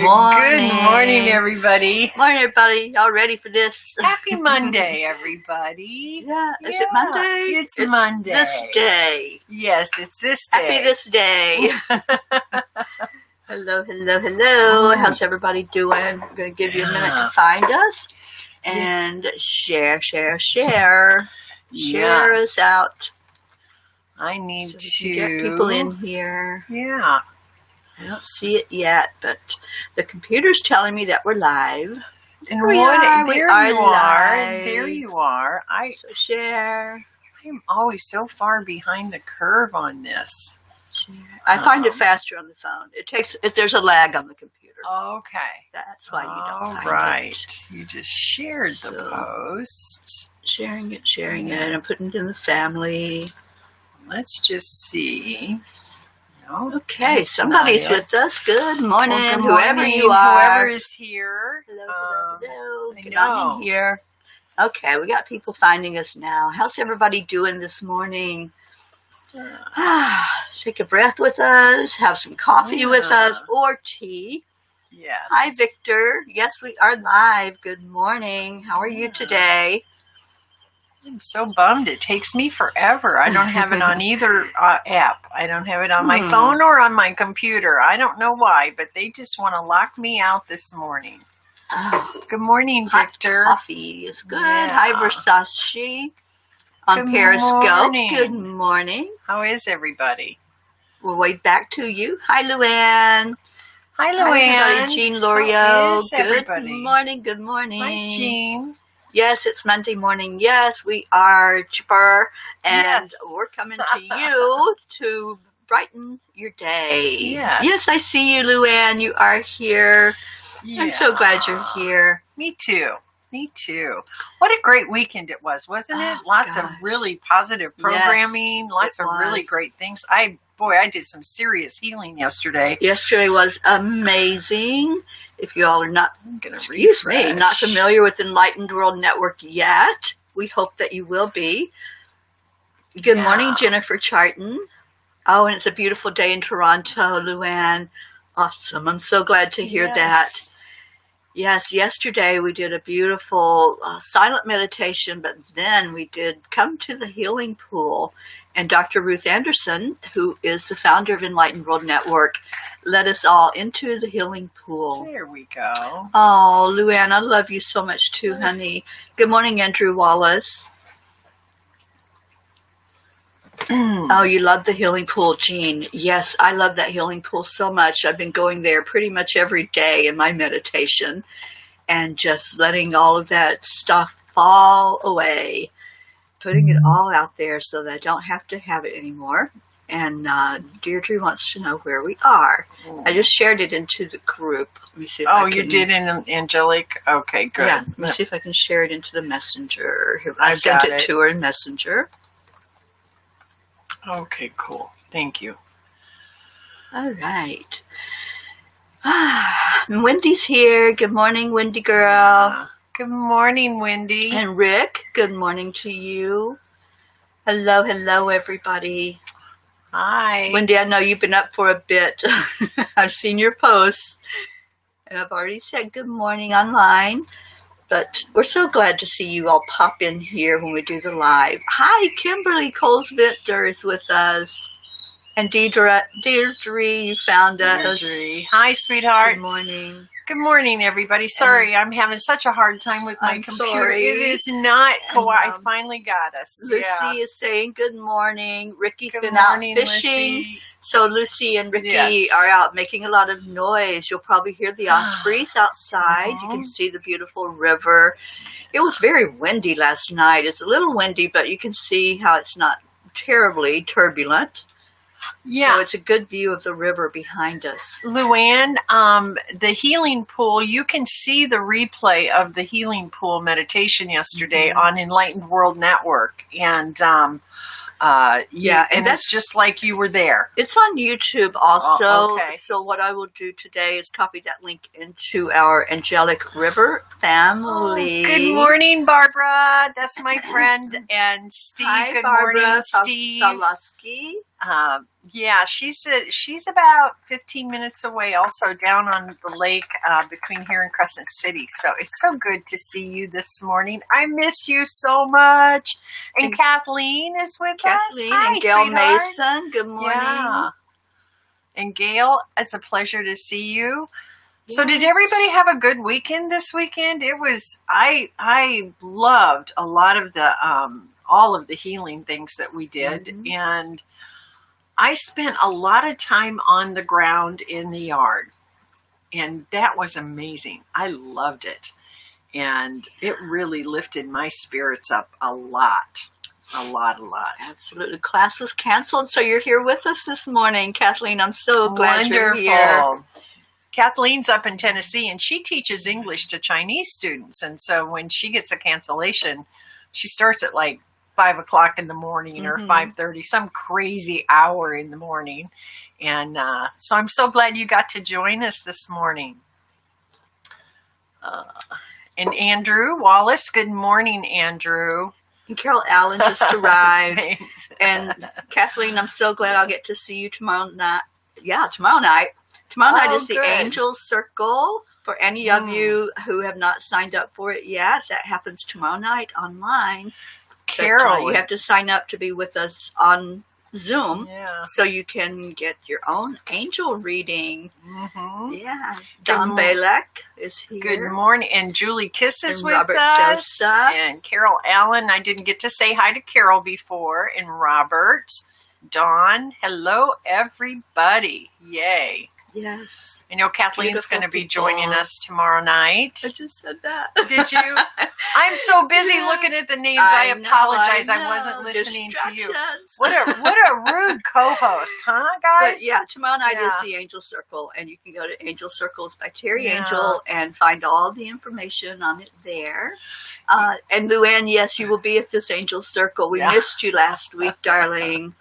Good morning, everybody. Morning, everybody. Y'all ready for this? Happy Monday, everybody. Yeah. Is it Monday? It's Monday. This day. Yes, it's this day. Happy this day. Hello. How's everybody doing? I'm going to give you a minute to find us and share us out. I need to get people in here. Yeah. I don't see it yet, but the computer's telling me that we're live. And we are live. There you are. So share. I'm always so far behind the curve on this. I find it faster on the phone. There's a lag on the computer. Okay. That's why you don't find right. it. You just shared the post. Sharing it, and I'm putting it in the family. Let's just see. No, okay, somebody's with us. Good morning, well, whoever you are. Whoever is here. Hello. Get on in here. Okay, we got people finding us now. How's everybody doing this morning? Take a breath with us. Have some coffee with us or tea. Yes. Hi, Victor. Yes, we are live. Good morning. How are you today? I'm so bummed. It takes me forever. I don't have it on either app. I don't have it on my phone or on my computer. I don't know why, but they just want to lock me out this morning. Good morning, Victor. Hot coffee is good. Yeah. Hi, Versace on Periscope. Morning. Good morning. How is everybody? We'll wait back to you. Hi, Luann. Hi, Luann. Hi, everybody. Jean Lorio. Good morning. Hi, Jean. Yes, it's Monday morning. Yes, we are chipper, and we're coming to you to brighten your day. Yes, I see you, Luann. You are here. Yeah. I'm so glad you're here. Me too. What a great weekend it was, wasn't it? Lots of really positive programming, lots of really great things. I did some serious healing yesterday. Yesterday was amazing. If you all are not, not familiar with Enlightened World Network yet, we hope that you will be. Good morning, Jennifer Charton. Oh, and it's a beautiful day in Toronto, Luann. Awesome. I'm so glad to hear that. Yes, yesterday we did a beautiful silent meditation, but then we did come to the healing pool. And Dr. Ruth Anderson, who is the founder of Enlightened World Network, led us all into the healing pool. There we go. Oh, Luann, I love you so much too, honey. Good morning, Andrew Wallace. Oh, you love the healing pool, Jean. Yes, I love that healing pool so much. I've been going there pretty much every day in my meditation and just letting all of that stuff fall away, putting it all out there so that I don't have to have it anymore. And Deirdre wants to know where we are. I just shared it into the group. Let me see if I can. You did in Angelic? Okay, good. Yeah, let me see if I can share it into the Messenger. I sent it to her in Messenger. Okay, cool. Thank you. All right. Wendy's here. Good morning, Wendy girl. Good morning, Wendy. And Rick, good morning to you. Hello, everybody. Hi. Wendy, I know you've been up for a bit. I've seen your posts, and I've already said good morning online. But we're so glad to see you all pop in here when we do the live. Hi, Kimberly Coles-Victor is with us. And Deirdre, you found us. Hi, sweetheart. Good morning. Good morning, everybody. Sorry, I'm having such a hard time with my computer. Sorry. It is not I finally got us. Lucy is saying good morning. Ricky's been out fishing. Lucy. So Lucy and Ricky are out making a lot of noise. You'll probably hear the ospreys outside. You can see the beautiful river. It was very windy last night. It's a little windy, but you can see how it's not terribly turbulent. Yeah. So it's a good view of the river behind us. Luann, the healing pool, you can see the replay of the healing pool meditation yesterday on Enlightened World Network. And and that's just like you were there. It's on YouTube also. So what I will do today is copy that link into our Angelic River family. Good morning, Barbara. That's my friend. And Steve. Hi, good Barbara morning, Steve. Falusky. Yeah, she's about 15 minutes away, also down on the lake between here and Crescent City. So it's so good to see you this morning. I miss you so much. And Kathleen is with us. Hi, and Gail sweetheart. Mason. Good morning. Yeah. And Gail, it's a pleasure to see you. Yes. So did everybody have a good weekend this weekend? It was, I loved a lot of the, all of the healing things that we did. Mm-hmm. And I spent a lot of time on the ground in the yard, and that was amazing. I loved it, and it really lifted my spirits up a lot. Absolutely. Class was canceled, so you're here with us this morning, Kathleen. I'm so glad you're here. Kathleen's up in Tennessee, and she teaches English to Chinese students, and so when she gets a cancellation, she starts at like 5 o'clock in the morning or 5:30, some crazy hour in the morning. And so I'm so glad you got to join us this morning. And Andrew Wallace, good morning, Andrew. And Carol Allen just arrived. And Kathleen, I'm so glad I'll get to see you tomorrow night. Yeah, tomorrow night. Tomorrow night is the Angel Circle. For any of you who have not signed up for it yet, that happens tomorrow night online. Carol, you have to sign up to be with us on Zoom, so you can get your own angel reading. Mm-hmm. Yeah, Don Balak is here. Good morning, and Julie Kiss is with Robert us, Jessup. And Carol Allen. I didn't get to say hi to Carol before, and Robert, Dawn. Hello, everybody! Yay! Yes. I know Kathleen's going to be joining us tomorrow night. I just said that. Did you? I'm so busy looking at the names. I apologize. I wasn't listening to you. What a rude co-host, huh, guys? But yeah, tomorrow night is the Angel Circle, and you can go to Angel Circles by Teri Angel and find all the information on it there. And Luann, yes, you will be at this Angel Circle. We missed you last week, darling.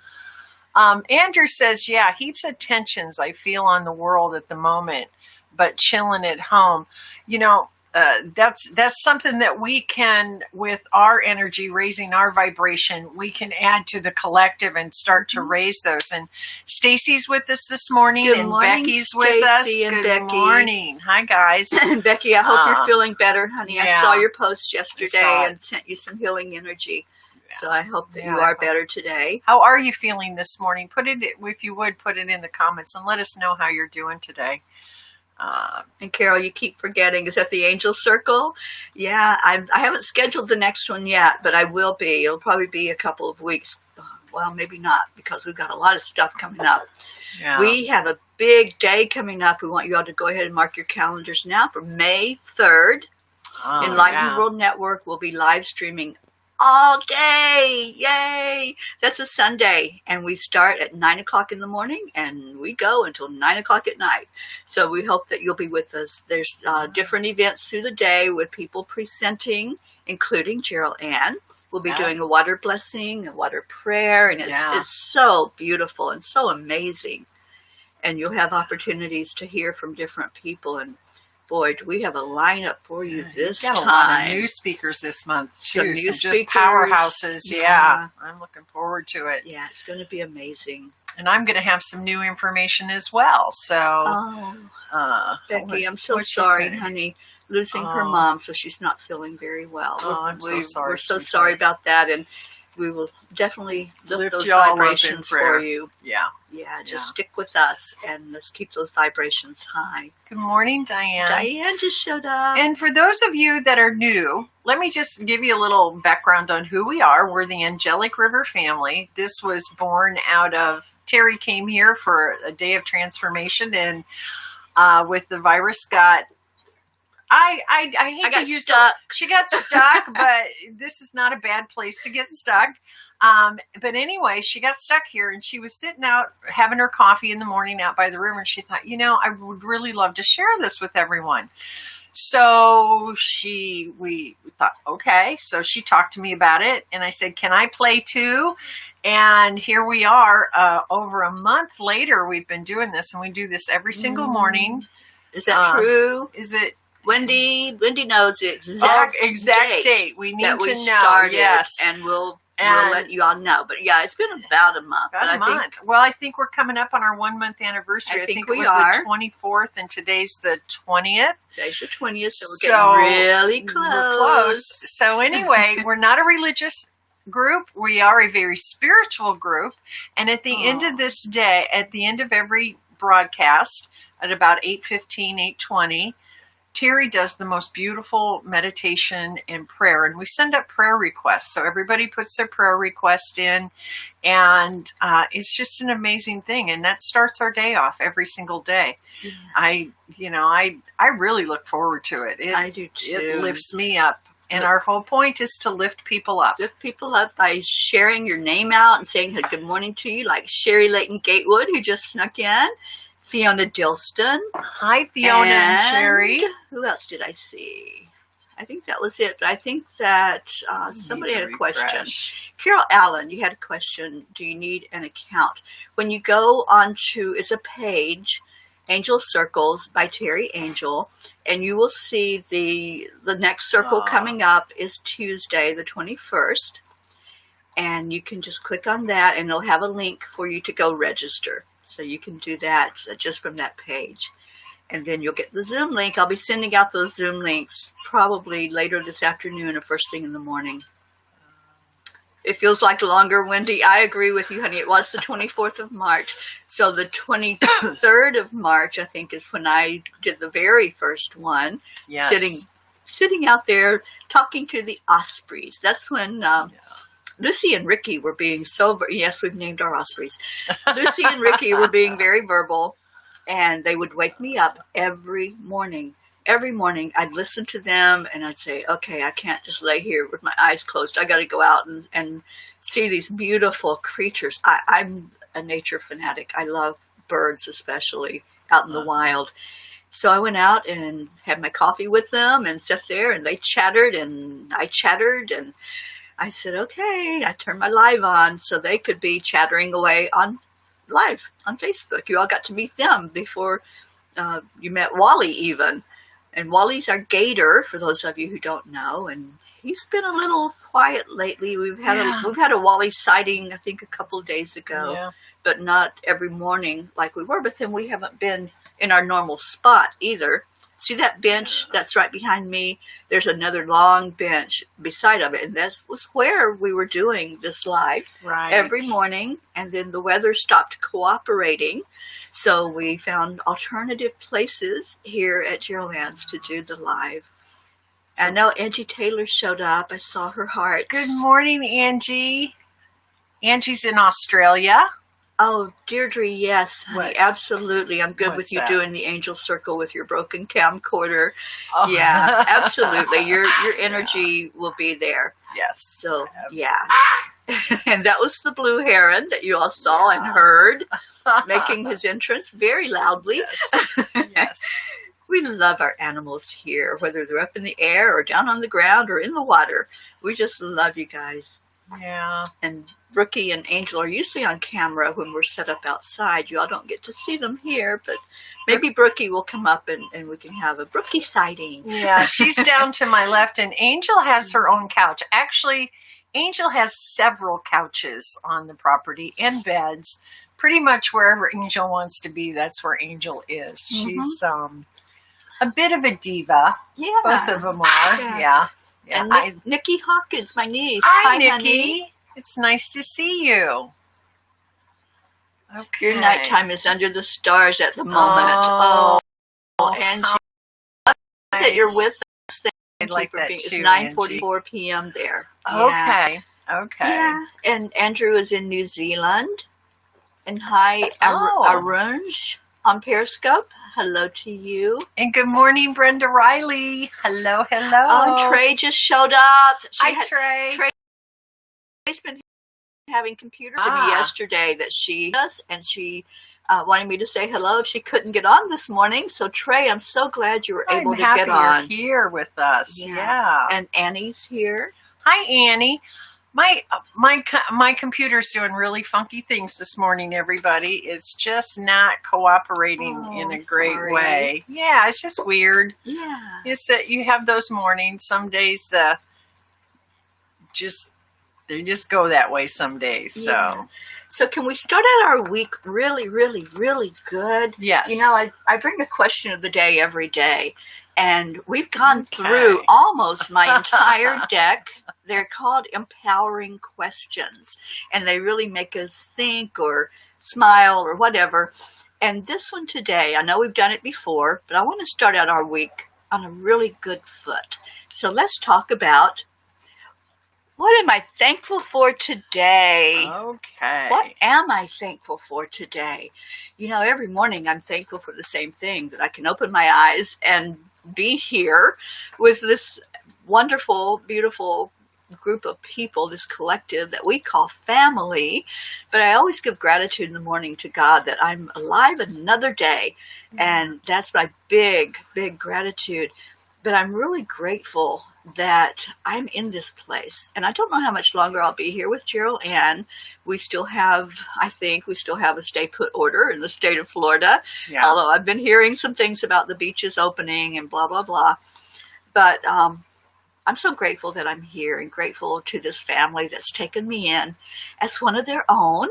Andrew says, heaps of tensions I feel on the world at the moment, but chilling at home. You know, that's something that we can, with our energy, raising our vibration, we can add to the collective and start to raise those. And Stacy's with us this morning. Good and morning, Becky's with us. Good Becky. Morning. Hi, guys. Becky, I hope you're feeling better, honey. Yeah. I saw your post yesterday and sent you some healing energy. So I hope that you are better today. How are you feeling this morning? If you would, put it in the comments and let us know how you're doing today. And Carol, you keep forgetting. Is that the Angel Circle? Yeah, I haven't scheduled the next one yet, but I will be. It'll probably be a couple of weeks. Well, maybe not, because we've got a lot of stuff coming up. Yeah. We have a big day coming up. We want you all to go ahead and mark your calendars now for May 3rd. Enlightened World Network will be live streaming all day. Yay! That's a Sunday, and we start at 9 o'clock in the morning and we go until 9 o'clock at night. So we hope that you'll be with us. There's different events through the day with people presenting, including Jeryl Ann. We'll be doing a water blessing, a water prayer, and it's so beautiful and so amazing. And you'll have opportunities to hear from different people. And boy, do we have a lineup for you this time. Got a lot of new speakers this month, too. Some new speakers. Just powerhouses. Yeah. I'm looking forward to it. Yeah, it's going to be amazing. And I'm going to have some new information as well. So, Becky, I'm so sorry, honey. Losing her mom, so she's not feeling very well. I'm so sorry. We're so sorry about that, and we will definitely lift those vibrations for you. Yeah, just stick with us, and let's keep those vibrations high. Good morning, Diane. Diane just showed up. And for those of you that are new, let me just give you a little background on who we are. We're the Angelic River family. This was born out of, Teri came here for a day of transformation, and with the virus I hate to use stuck. She got stuck, but this is not a bad place to get stuck. But anyway, she got stuck here, and she was sitting out having her coffee in the morning out by the river, and she thought, I would really love to share this with everyone. So we thought, okay. So she talked to me about it, and I said, can I play too? And here we are, over a month later, we've been doing this, and we do this every single morning. Is that true? Is it? Wendy knows the exact date. We need to know. Started, yes, and we'll we'll let you all know. But yeah, it's been about a month. Well, I think we're coming up on our 1 month anniversary. I think it was the 24th, and today's the 20th. Today's the 20th, so we're getting really close. We're close. So anyway, we're not a religious group. We are a very spiritual group. And at the end of this day, at the end of every broadcast, at about 8:15, 8:20, Teri does the most beautiful meditation and prayer, and we send up prayer requests. So everybody puts their prayer request in, and it's just an amazing thing. And that starts our day off every single day. Yeah. I really look forward to it. I do too. It lifts me up. And our whole point is to lift people up. Lift people up by sharing your name out and saying good morning to you, like Sherry Layton Gatewood, who just snuck in. Fiona Dilston. Hi, Fiona and Sherry. Who else did I see? I think that was it. But I think that somebody had a question. Carol Allen, you had a question. Do you need an account? When you go onto, it's a page, Angel Circles by Teri Angel, and you will see the next circle coming up is Tuesday, the 21st. And you can just click on that, and it'll have a link for you to go register. So you can do that just from that page. And then you'll get the Zoom link. I'll be sending out those Zoom links probably later this afternoon or first thing in the morning. It feels like longer, Wendy. I agree with you, honey. It was the 24th of March. So the 23rd of March, I think, is when I did the very first one. Yes. Sitting out there talking to the ospreys. That's when... Lucy and Ricky were being yes, we've named our ospreys. Lucy and Ricky were being very verbal, and they would wake me up every morning. Every morning I'd listen to them and I'd say, okay, I can't just lay here with my eyes closed. I got to go out and see these beautiful creatures. I'm a nature fanatic. I love birds, especially out in the wild. So I went out and had my coffee with them and sat there, and they chattered and I chattered, and I said, okay, I turned my live on so they could be chattering away on live on Facebook. You all got to meet them before you met Wally even. And Wally's our gator, for those of you who don't know. And he's been a little quiet lately. We've had a Wally sighting, I think, a couple of days ago, but not every morning like we were. But then we haven't been in our normal spot either. See that bench that's right behind me? There's another long bench beside of it. And that was where we were doing this live every morning. And then the weather stopped cooperating. So we found alternative places here at Jeryl to do the live. So, I know Angie Taylor showed up. I saw her heart. Good morning, Angie. Angie's in Australia. Oh, Deirdre, yes, honey, absolutely. I'm good with you doing the angel circle with your broken camcorder. Oh. Yeah, absolutely. Your energy will be there. Yes. So, And that was the blue heron that you all saw and heard making his entrance very loudly. Yes. We love our animals here, whether they're up in the air or down on the ground or in the water. We just love you guys. Yeah. And Brookie and Angel are usually on camera when we're set up outside. You all don't get to see them here, but maybe Brookie will come up and we can have a Brookie sighting. Yeah, she's down to my left, and Angel has her own couch. Actually, Angel has several couches on the property and beds. Pretty much wherever Angel wants to be, that's where Angel is. She's a bit of a diva. Yeah. Both of them are. Yeah. And Nikki Hawkins, my niece. Hi, Nikki. Honey. It's nice to see you. Okay. Your nighttime is under the stars at the moment. Oh, Angie, that you're with us. I'd like that too. It's 9:44 p.m. there. Okay. Okay. Yeah. And Andrew is in New Zealand. And hi, Arunj on Periscope. Hello to you. And good morning, Brenda Riley. Hello, hello. Oh, Trey just showed up. Hi, Trey. Trey's been having computer to me yesterday that she does, and she wanted me to say hello if she couldn't get on this morning. So, Trey, I'm so glad you were able to get on. You're here with us. Yeah. And Annie's here. Hi, Annie. My computer's doing really funky things this morning, everybody. It's just not cooperating in a great way. Yeah, it's just weird. Yeah. It's that you have those mornings. Some days they just go that way some days. So. Yeah. So can we start out our week really, really, really good? Yes. You know, I bring a question of the day every day, and we've gone through almost my entire deck. They're called empowering questions, and they really make us think or smile or whatever. And this one today, I know we've done it before, but I want to start out our week on a really good foot. So let's talk about, what am I thankful for today? Okay. What am I thankful for today? You know, every morning I'm thankful for the same thing, that I can open my eyes and be here with this wonderful, beautiful group of people, this collective that we call family. But I always give gratitude in the morning to God that I'm alive another day. And that's my big, big gratitude. But I'm really grateful that I'm in this place. And I don't know how much longer I'll be here with Jeryl Ann. We still have, I think, we still have a stay put order in the state of Florida. Yeah. Although I've been hearing some things about the beaches opening and blah, blah, blah. But I'm so grateful that I'm here, and grateful to this family that's taken me in as one of their own.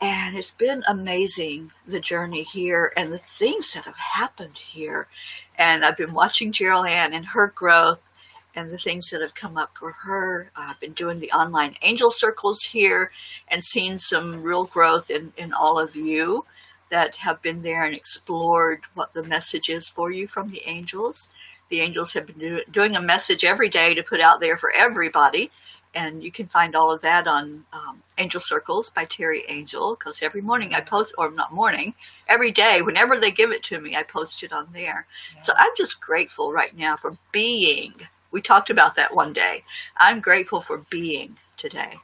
And it's been amazing, the journey here and the things that have happened here. And I've been watching Jeryl Ann and her growth and the things that have come up for her. I've been doing the online angel circles here and seen some real growth in all of you that have been there and explored what the message is for you from the angels. The angels have been doing a message every day to put out there for everybody. And you can find all of that on Angel Circles by Teri Angel, because every morning I post, or not morning, every day, whenever they give it to me, I post it on there. Yeah. So I'm just grateful right now for being. We talked about that one day. I'm grateful for being today.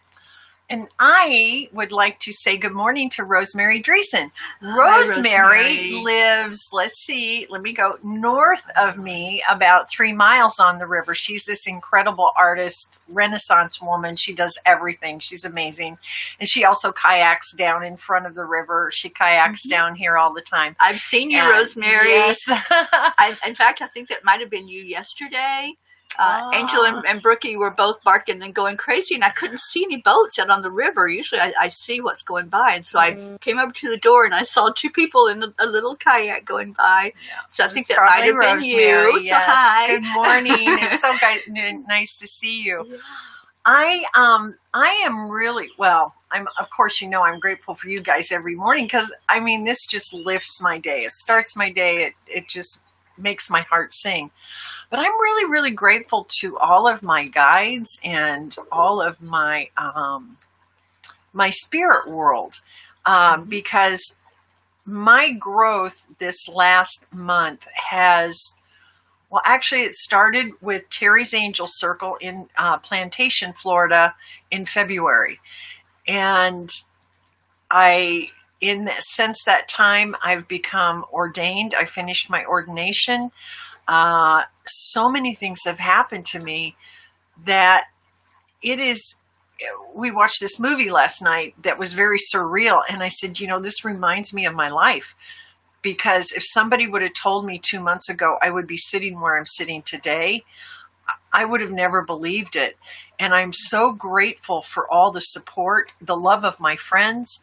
And I would like to say good morning to Rosemary Dreesen. Hi, Rosemary lives, let me go, north of me, about 3 miles on the river. She's this incredible artist, Renaissance woman. She does everything. She's amazing. And she also kayaks down in front of the river. She kayaks down here all the time. I've seen you, Rosemary. Yes. In fact, I think that might have been you yesterday. Angel and Brookie were both barking and going crazy, and I couldn't see any boats out on the river. Usually I see what's going by, and so I came over to the door and I saw 2 people in a little kayak going by. Yeah. So I think that might have been you. Yes. So hi. Good morning. It's so nice to see you. Yeah. I am really, of course, I'm grateful for you guys every morning, because this just lifts my day. It starts my day. It just makes my heart sing. But I'm really, really grateful to all of my guides and all of my my spirit world, because my growth this last month has, actually it started with Teri's Angel Circle in Plantation, Florida in February. And since that time, I've become ordained. I finished my ordination. So many things have happened to me that we watched this movie last night that was very surreal. And I said, this reminds me of my life, because if somebody would have told me 2 months ago I would be sitting where I'm sitting today, I would have never believed it. And I'm so grateful for all the support, the love of my friends,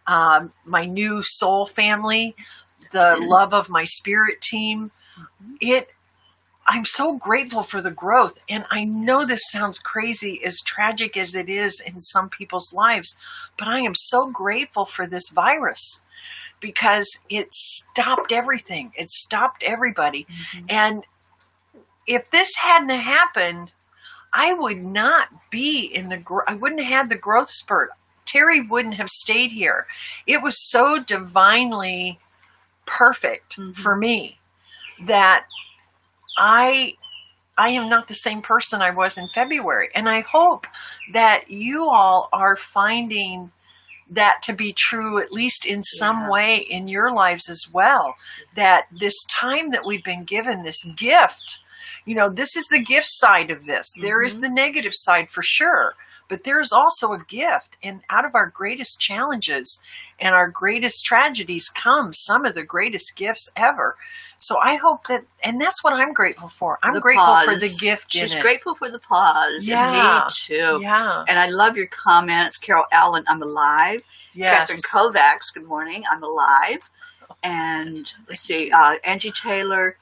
my new soul family, the love of my spirit team. I'm so grateful for the growth. And I know this sounds crazy, as tragic as it is in some people's lives, but I am so grateful for this virus, because it stopped everything. It stopped everybody. Mm-hmm. And if this hadn't happened, I would not be I wouldn't have had the growth spurt. Teri wouldn't have stayed here. It was so divinely perfect for me that I am not the same person I was in February. And I hope that you all are finding that to be true, at least in some way in your lives as well. That this time that we've been given, this gift, this is the gift side of this. There is the negative side for sure. but there's also a gift. And out of our greatest challenges and our greatest tragedies come some of the greatest gifts ever. So I hope that, and that's what I'm grateful for. I'm grateful for the gift in it. She's grateful for the pause. Yeah. And me too. Yeah. And I love your comments. Carol Allen, I'm alive. Yes. Catherine Kovacs, good morning. I'm alive. And let's see, Angie Taylor,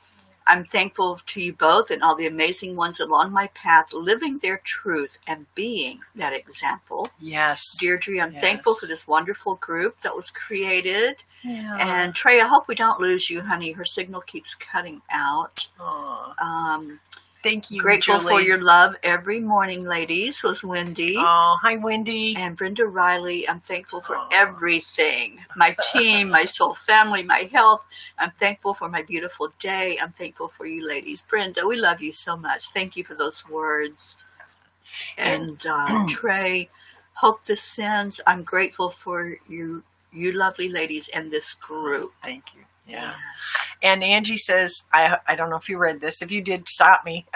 I'm thankful to you both and all the amazing ones along my path, living their truth and being that example. Yes. Deirdre, I'm thankful for this wonderful group that was created. Yeah. And Trey, I hope we don't lose you, honey. Her signal keeps cutting out. Thank you, Grateful Julie. for your love every morning, ladies, was Wendy. Oh, hi, Wendy. And Brenda Riley, I'm thankful for everything. My team, my soul family, my health. I'm thankful for my beautiful day. I'm thankful for you ladies. Brenda, we love you so much. Thank you for those words. And Trey, hope this sends. I'm grateful for you lovely ladies and this group. Thank you. Yeah. And Angie says, I don't know if you read this. If you did, stop me.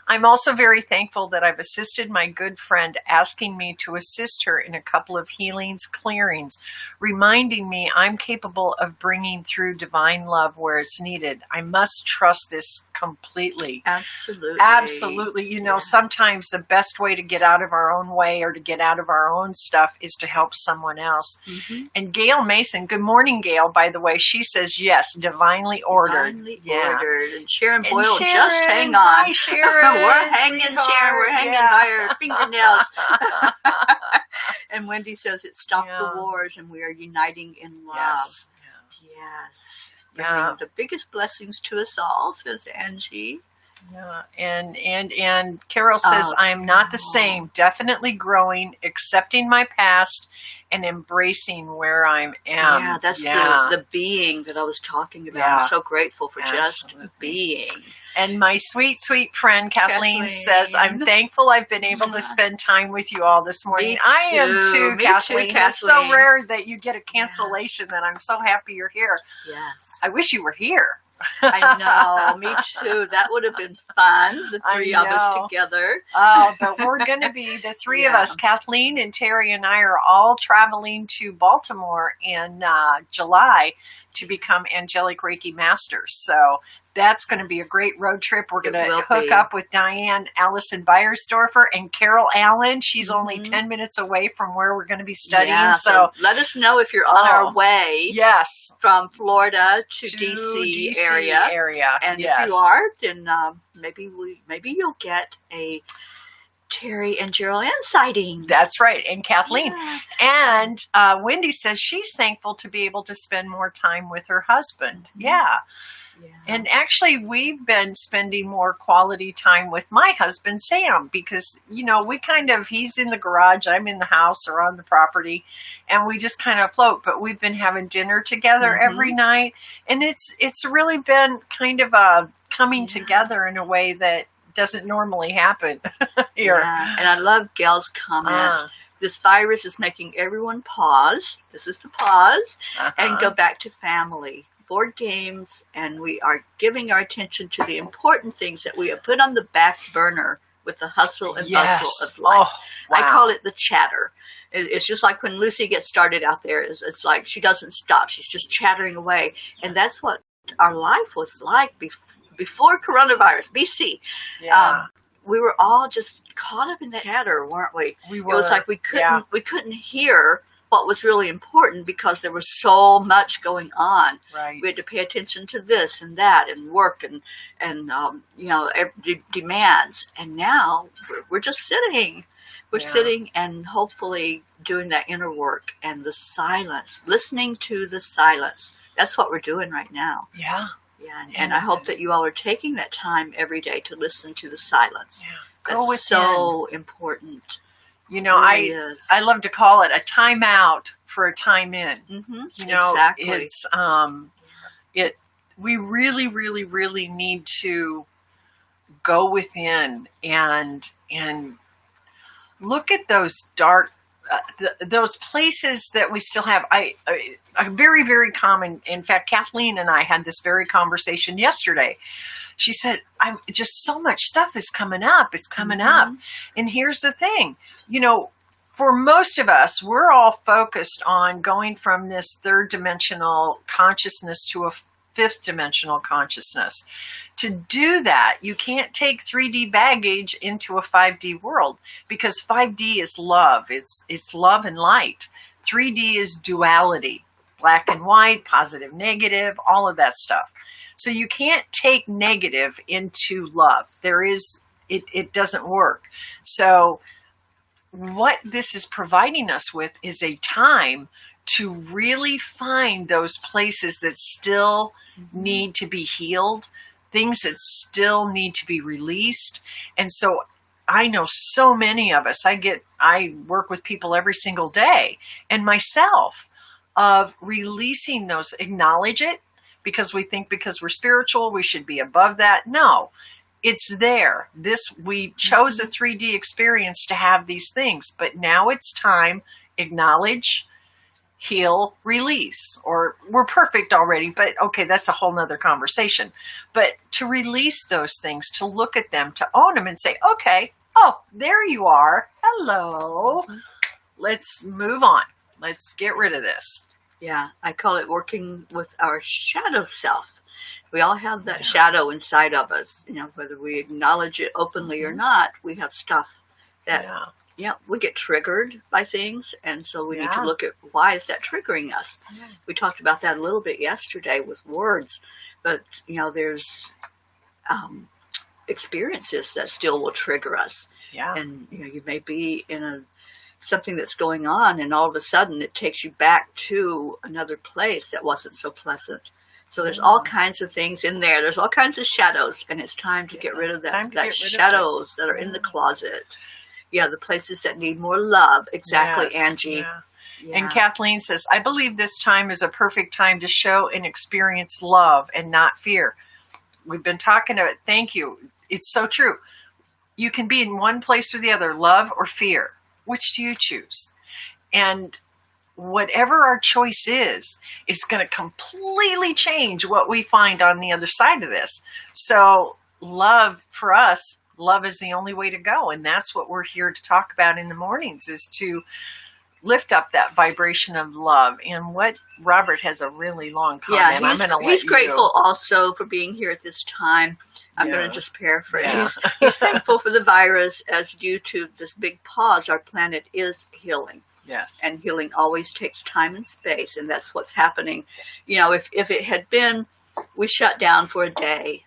I'm also very thankful that I've assisted my good friend asking me to assist her in a couple of healings, clearings, reminding me I'm capable of bringing through divine love where it's needed. I must trust this completely. Absolutely. Absolutely. You know, sometimes the best way to get out of our own way or to get out of our own stuff is to help someone else. Mm-hmm. And Gail Mason, good morning, Gail, by the way, she says, yes, divinely ordered. Divinely ordered. And Sharon Boyle, Sharon, just hang on. Hi, Sharon. We're hanging, Sharon. We're hanging by our fingernails. And Wendy says it stopped the wars and we are uniting in love. Yes. Yes. Yeah. The biggest blessings to us all, says Angie. Yeah, and Carol says, I am not the same, definitely growing, accepting my past, and embracing where I am. Yeah, that's the being that I was talking about. Yeah. I'm so grateful for just being. And my sweet, sweet friend Kathleen says, I'm thankful I've been able to spend time with you all this morning. I am too, Kathleen. It's so rare that you get a cancellation that I'm so happy you're here. Yes. I wish you were here. I know, me too. That would have been fun, the three of us together. Oh, but we're going to be, the three of us, Kathleen and Teri and I are all traveling to Baltimore in July to become Angelic Reiki Masters. So that's going to be a great road trip. We're going to hook up with Diane Allison Beiersdorfer and Carol Allen. She's only 10 minutes away from where we're going to be studying. Yeah, so let us know if you're on our way. Yes. From Florida to DC area. And if you are, then maybe you'll get a Teri and Jeryl sighting. That's right. And Kathleen. Yeah. And Wendy says she's thankful to be able to spend more time with her husband. Mm-hmm. Yeah. And actually, we've been spending more quality time with my husband, Sam, because, you know, he's in the garage, I'm in the house or on the property, and we just kind of float. But we've been having dinner together every night. And it's really been kind of a coming together in a way that doesn't normally happen here. Yeah. And I love Gail's comment. This virus is making everyone pause. This is the pause. And go back to family. Board games, and we are giving our attention to the important things that we have put on the back burner with the hustle and bustle of life. Oh, wow. I call it the chatter. It's just like when Lucy gets started out there. It's like she doesn't stop. She's just chattering away. And that's what our life was like before coronavirus, BC. Yeah. We were all just caught up in that chatter, weren't we? We were. It was like we couldn't hear what was really important because there was so much going on. Right. We had to pay attention to this and that and work and demands. And now we're just sitting. We're sitting and hopefully doing that inner work and the silence, listening to the silence. That's what we're doing right now. Yeah. Yeah. And I hope that you all are taking that time every day to listen to the silence. Yeah. That's so important. You know, I love to call it a time out for a time in. Mm-hmm. You know, exactly. It's we really, really, really need to go within and look at those dark, those places that we still have. A very, very common. In fact, Kathleen and I had this very conversation yesterday. she said, I'm just so much stuff is coming up. It's coming up. And here's the thing, you know, for most of us, we're all focused on going from this third dimensional consciousness to a fifth dimensional consciousness. To do that, you can't take 3D baggage into a 5D world, because 5D is love. It's love and light. 3D is duality, black and white, positive, negative, all of that stuff. So you can't take negative into love. It doesn't work. So what this is providing us with is a time to really find those places that still need to be healed, things that still need to be released. And so I know so many of us, I work with people every single day, and myself, of releasing those, acknowledge it, because we think because we're spiritual, we should be above that. No, it's there. We chose a 3D experience to have these things, but now it's time, acknowledge, heal, release. Or we're perfect already, but okay, that's a whole nother conversation. But to release those things, to look at them, to own them and say, okay, oh, there you are. Hello. Let's move on. Let's get rid of this. Yeah, I call it working with our shadow self. We all have that shadow inside of us. You know, whether we acknowledge it openly or not, we have stuff that, we get triggered by things. And so we need to look at, why is that triggering us? We talked about that a little bit yesterday with words. But, you know, there's experiences that still will trigger us. Yeah. And, you know, you may be in something that's going on, and all of a sudden it takes you back to another place that wasn't so pleasant. So there's all kinds of things in there. There's all kinds of shadows, and it's time to get rid of that shadows that are in the closet. Yeah, the places that need more love. Exactly, yes. Angie. Yeah. Yeah. And Kathleen says, I believe this time is a perfect time to show and experience love and not fear. We've been talking about it. Thank you. It's so true. You can be in one place or the other, love or fear. Which do you choose? And whatever our choice is going to completely change what we find on the other side of this. So love, for us, love is the only way to go. And that's what we're here to talk about in the mornings, is to lift up that vibration of love. And what Robert has a really long comment. Yeah, he's grateful also for being here at this time. I'm going to just paraphrase. Yeah. He's thankful for the virus, as due to this big pause, our planet is healing. Yes. And healing always takes time and space, and that's what's happening. You know, if it had been, we shut down for a day,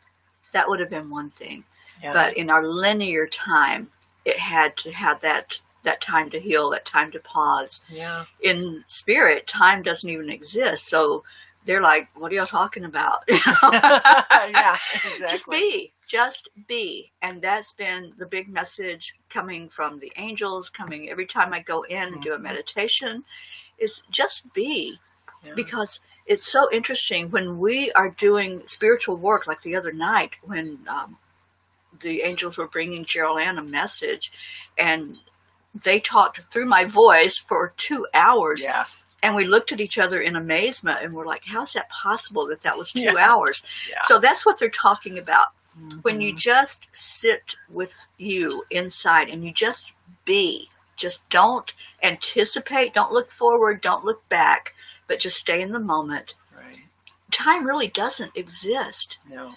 that would have been one thing. Yeah. But in our linear time, it had to have that time to heal, that time to pause. Yeah. In spirit, time doesn't even exist. So they're like, what are y'all talking about? Yeah, exactly. Just be. And that's been the big message coming from the angels, coming every time I go in and do a meditation, is just be. Yeah. Because it's so interesting when we are doing spiritual work, like the other night when the angels were bringing Jeryl a message, and they talked through my voice for 2 hours. Yeah. And we looked at each other in amazement, and we're like, how's that possible that was 2 hours? Yeah. So that's what they're talking about. Mm-hmm. When you just sit with you inside and you just be, just don't anticipate, don't look forward, don't look back, but just stay in the moment. Right. Time really doesn't exist. No.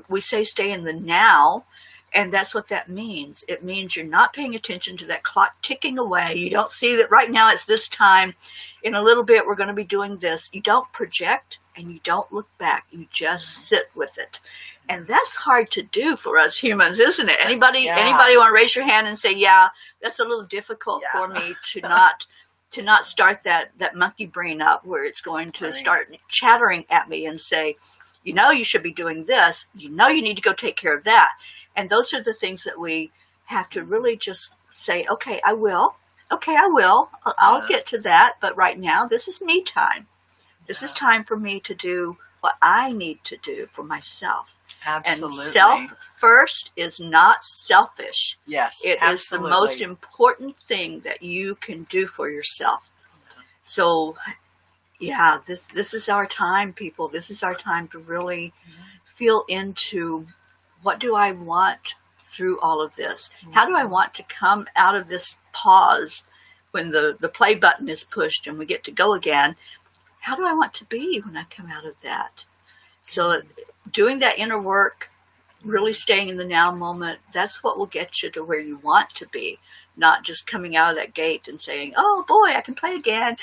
We say stay in the now. And that's what that means. It means you're not paying attention to that clock ticking away. You don't see that right now it's this time. In a little bit, we're going to be doing this. You don't project and you don't look back. You just sit with it. And that's hard to do for us humans, isn't it? Anybody want to raise your hand and say, yeah, that's a little difficult for me to not start that monkey brain up where it's going to start chattering at me and say, you know, you should be doing this. You know, you need to go take care of that. And those are the things that we have to really just say, okay, I will. Okay, I will. I'll get to that. But right now, this is me time. This is time for me to do what I need to do for myself. Absolutely. And self first is not selfish. Yes, it is the most important thing that you can do for yourself. So, yeah, this is our time, people. This is our time to really feel into what do I want through all of this? How do I want to come out of this pause when the play button is pushed and we get to go again? How do I want to be when I come out of that? So doing that inner work, really staying in the now moment, that's what will get you to where you want to be. Not just coming out of that gate and saying, oh boy, I can play again.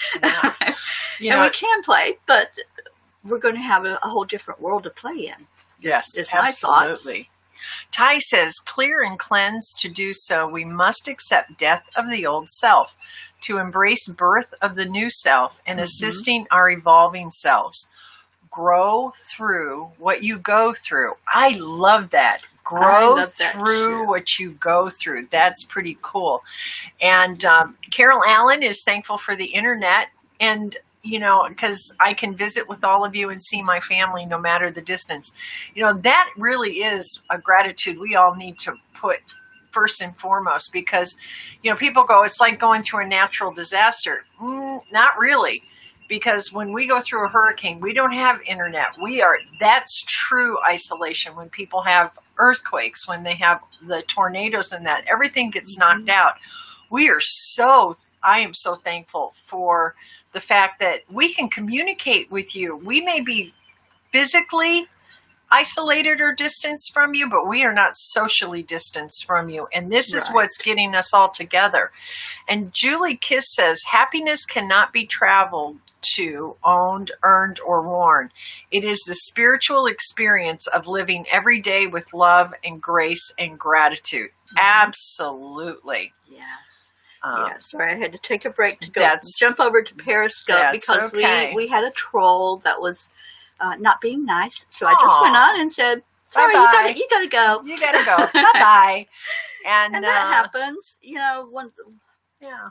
Yeah. And we can play, but we're going to have a whole different world to play in. Yes, it's absolutely. Ty says, clear and cleanse. To do so, we must accept death of the old self, to embrace birth of the new self, and assisting our evolving selves. Grow through what you go through. I love that. Grow through what you go through. That's pretty cool. And Carol Allen is thankful for the internet. And, you know, because I can visit with all of you and see my family no matter the distance. You know, that really is a gratitude we all need to put first and foremost, because, you know, people go, it's like going through a natural disaster. Not really. Because when we go through a hurricane, we don't have internet. That's true isolation. When people have earthquakes, when they have the tornadoes and that, everything gets knocked out. I am so thankful for the fact that we can communicate with you. We may be physically isolated or distanced from you, but we are not socially distanced from you. And this is what's getting us all together. And Julie Kiss says, happiness cannot be traveled to, owned, earned, or worn. It is the spiritual experience of living every day with love and grace and gratitude. Absolutely. Yeah. Sorry, I had to take a break to jump over to Periscope because we had a troll that was not being nice. So I just went on and said, sorry, you gotta go. You gotta go. Bye-bye. And that happens. You know,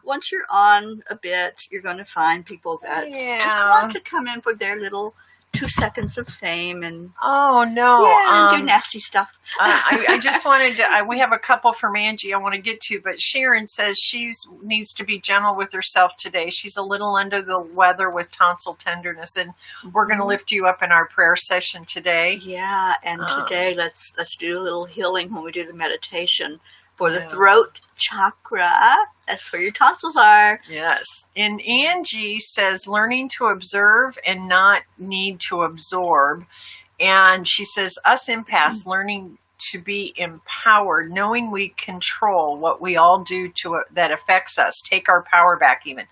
once you're on a bit, you're going to find people that just want to come in for their little 2 seconds of fame and and do nasty stuff. I just wanted to. We have a couple from Angie I want to get to, but Sharon says she needs to be gentle with herself today. She's a little under the weather with tonsil tenderness, and we're going to lift you up in our prayer session today. Yeah, and today let's do a little healing when we do the meditation for the throat chakra. That's where your tonsils are. Yes. And Angie says, learning to observe and not need to absorb. And she says, us empaths learning to be empowered, knowing we control what we all do that affects us, take our power back even.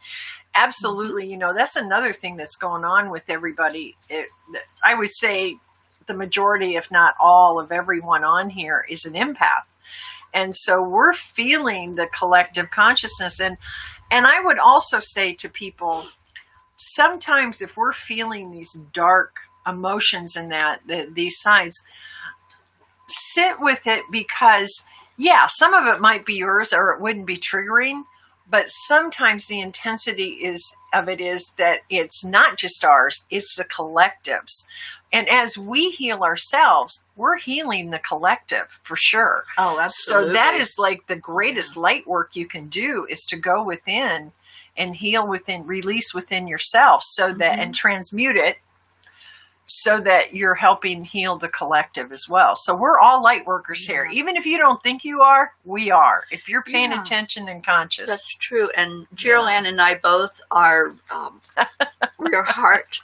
Absolutely. You know, that's another thing that's going on with everybody. I would say the majority, if not all of everyone on here is an empath. And so we're feeling the collective consciousness. And I would also say to people, sometimes if we're feeling these dark emotions and these signs, sit with it because, some of it might be yours or it wouldn't be triggering. But sometimes the intensity of it is that it's not just ours, it's the collective's. And as we heal ourselves, we're healing the collective for sure. Oh, absolutely. So that is like the greatest light work you can do, is to go within and heal within, release within yourself, so that and transmute it, so that you're helping heal the collective as well. So we're all light workers here. Even if you don't think you are, we are. If you're paying attention and conscious. That's true. And Jeryl and I both are we are heart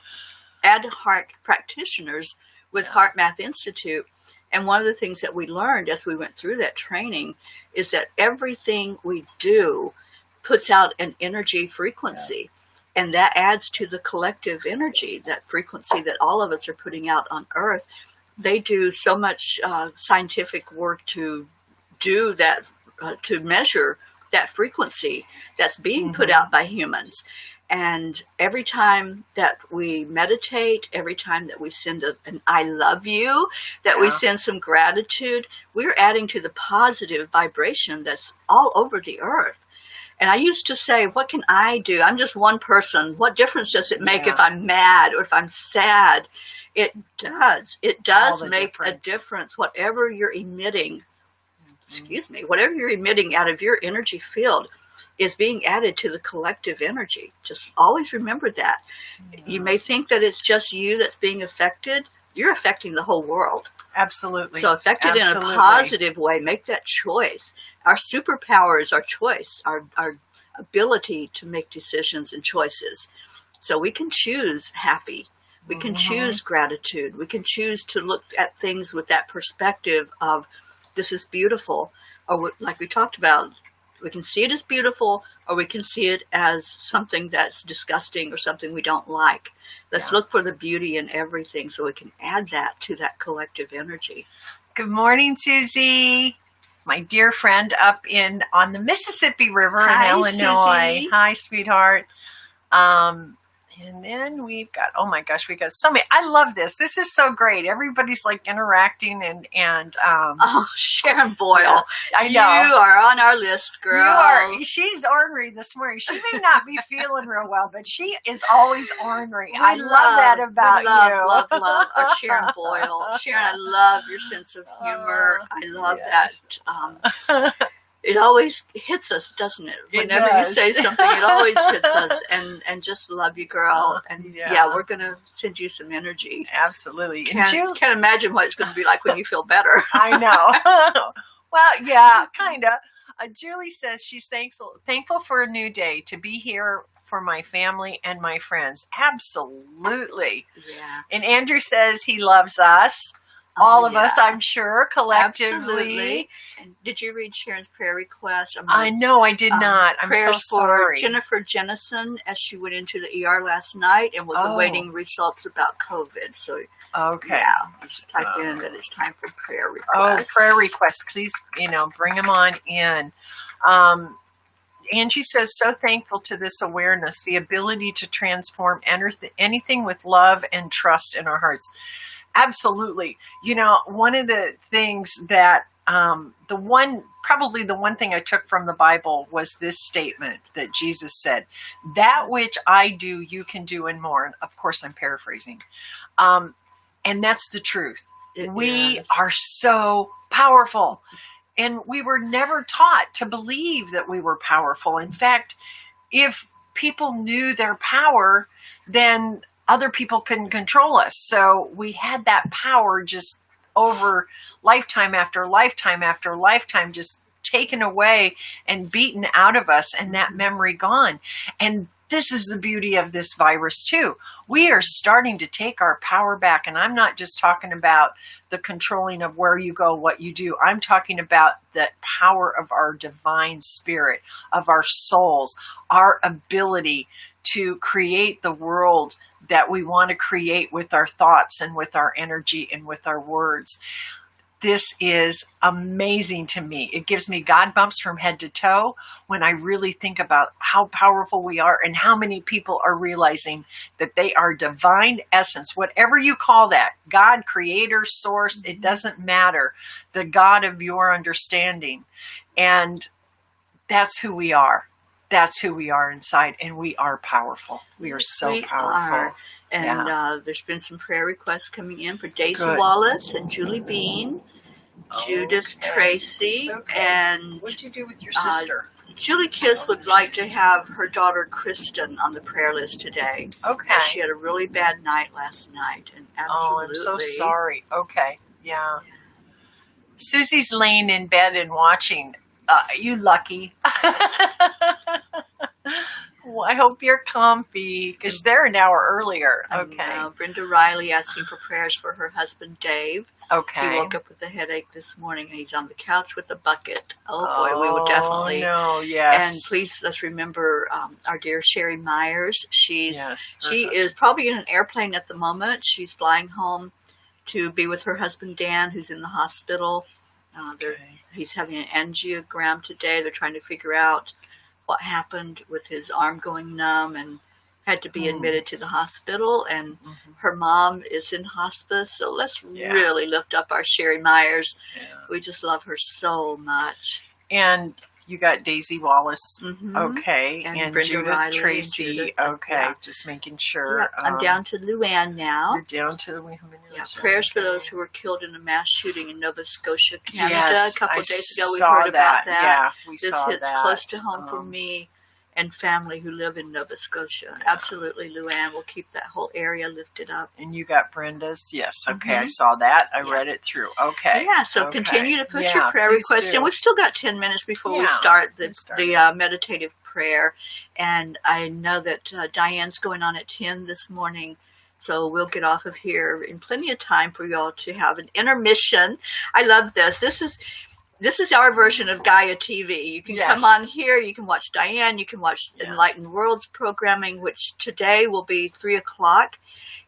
practitioners with Heart Math Institute. And one of the things that we learned as we went through that training is that everything we do puts out an energy frequency. And that adds to the collective energy, that frequency that all of us are putting out on Earth. They do so much scientific work to do that, to measure that frequency that's being put out by humans. And every time that we meditate, every time that we send an I love you, that we send some gratitude, we're adding to the positive vibration that's all over the Earth. And I used to say, what can I do? I'm just one person. What difference does it make if I'm mad or if I'm sad? It does. It does make a difference. Whatever you're emitting, whatever you're emitting out of your energy field is being added to the collective energy. Just always remember that. You may think that it's just you that's being affected. You're affecting the whole world. Absolutely. So affect it in a positive way. Make that choice. Our superpower is our choice, our ability to make decisions and choices. So we can choose happy. We can choose gratitude. We can choose to look at things with that perspective of this is beautiful. Or like we talked about, we can see it as beautiful, or we can see it as something that's disgusting or something we don't like. Let's look for the beauty in everything so we can add that to that collective energy. Good morning, Susie. My dear friend up on the Mississippi River in Illinois. Susie. Hi, sweetheart. And then we've got, oh my gosh, we got so many. I love this. This is so great. Everybody's like interacting and oh, Sharon Boyle. I know. You are on our list, girl. You are. She's ornery this morning. She may not be feeling real well, but she is always ornery. I love that about you. Love our Sharon Boyle. Sharon, I love your sense of humor. I love that. It always hits us, doesn't it? Whenever you say something, it always hits us. And just love you, girl. And we're going to send you some energy. Absolutely. Can't imagine what it's going to be like when you feel better. I know. Well, yeah, kind of. Julie says she's thankful for a new day, to be here for my family and my friends. Absolutely. Yeah. And Andrew says he loves us. All of us, I'm sure, collectively. Absolutely. And did you read Sharon's prayer request? I know I did not. I'm so sorry. For Jennifer Jennison as she went into the ER last night and was awaiting results about COVID. So, just type in that it's time for prayer requests. Oh, prayer requests. Please, bring them on in. Angie says, so thankful to this awareness, the ability to transform anything with love and trust in our hearts. Absolutely. One of the things that probably the one thing I took from the Bible was this statement that Jesus said, that which I do, you can do and more. And of course, I'm paraphrasing. And that's the truth. We are so powerful. And we were never taught to believe that we were powerful. In fact, if people knew their power, then other people couldn't control us. So we had that power just over lifetime after lifetime after lifetime, just taken away and beaten out of us, and that memory gone. And this is the beauty of this virus too. We are starting to take our power back. And I'm not just talking about the controlling of where you go, what you do. I'm talking about the power of our divine spirit, of our souls, our ability to create the world that we want to create with our thoughts and with our energy and with our words. This is amazing to me. It gives me God bumps from head to toe when I really think about how powerful we are and how many people are realizing that they are divine essence, whatever you call that, God, creator, source, it doesn't matter, the God of your understanding. And that's who we are. That's who we are inside, and we are powerful. We are so powerful. And there's been some prayer requests coming in for Daisy Wallace and Julie Bean, Judith Tracy, and what'd you do with your sister? Julie Kiss would like to have her daughter Kristen on the prayer list today. Okay. She had a really bad night last night, and absolutely. Oh, I'm so sorry. Okay, yeah. Susie's laying in bed and watching. You lucky. Well, I hope you're comfy because they're an hour earlier. Okay. Brenda Riley asking for prayers for her husband, Dave. Okay. He woke up with a headache this morning and he's on the couch with a bucket. Oh boy, we will definitely. Oh, no, yes. And please let's remember our dear Sherry Myers. She is probably in an airplane at the moment. She's flying home to be with her husband, Dan, who's in the hospital. He's having an angiogram today. They're trying to figure out what happened with his arm going numb and had to be admitted to the hospital. And her mom is in hospice. So let's really lift up our Sherry Myers. Yeah. We just love her so much. And you got Daisy Wallace. Okay. And Judith Riley Tracy. Judith, okay. Just making sure. Yep. I'm down to Luann now. You're down to prayers for those who were killed in a mass shooting in Nova Scotia, Canada. A couple of days ago we heard about that. Yeah, we this saw hits that. close to home for me. and family who live in Nova Scotia. Absolutely, Luann. We'll keep that whole area lifted up. And you got Brenda's? Yes. Okay, I saw that. I read it through. Okay. Yeah, so continue to put your prayer request in. We've still got 10 minutes before we start the meditative prayer. And I know that Diane's going on at 10 this morning. So we'll get off of here in plenty of time for y'all to have an intermission. I love this. This is our version of Gaia TV. You can come on here. You can watch Diane. You can watch Enlightened Worlds programming, which today will be 3 o'clock,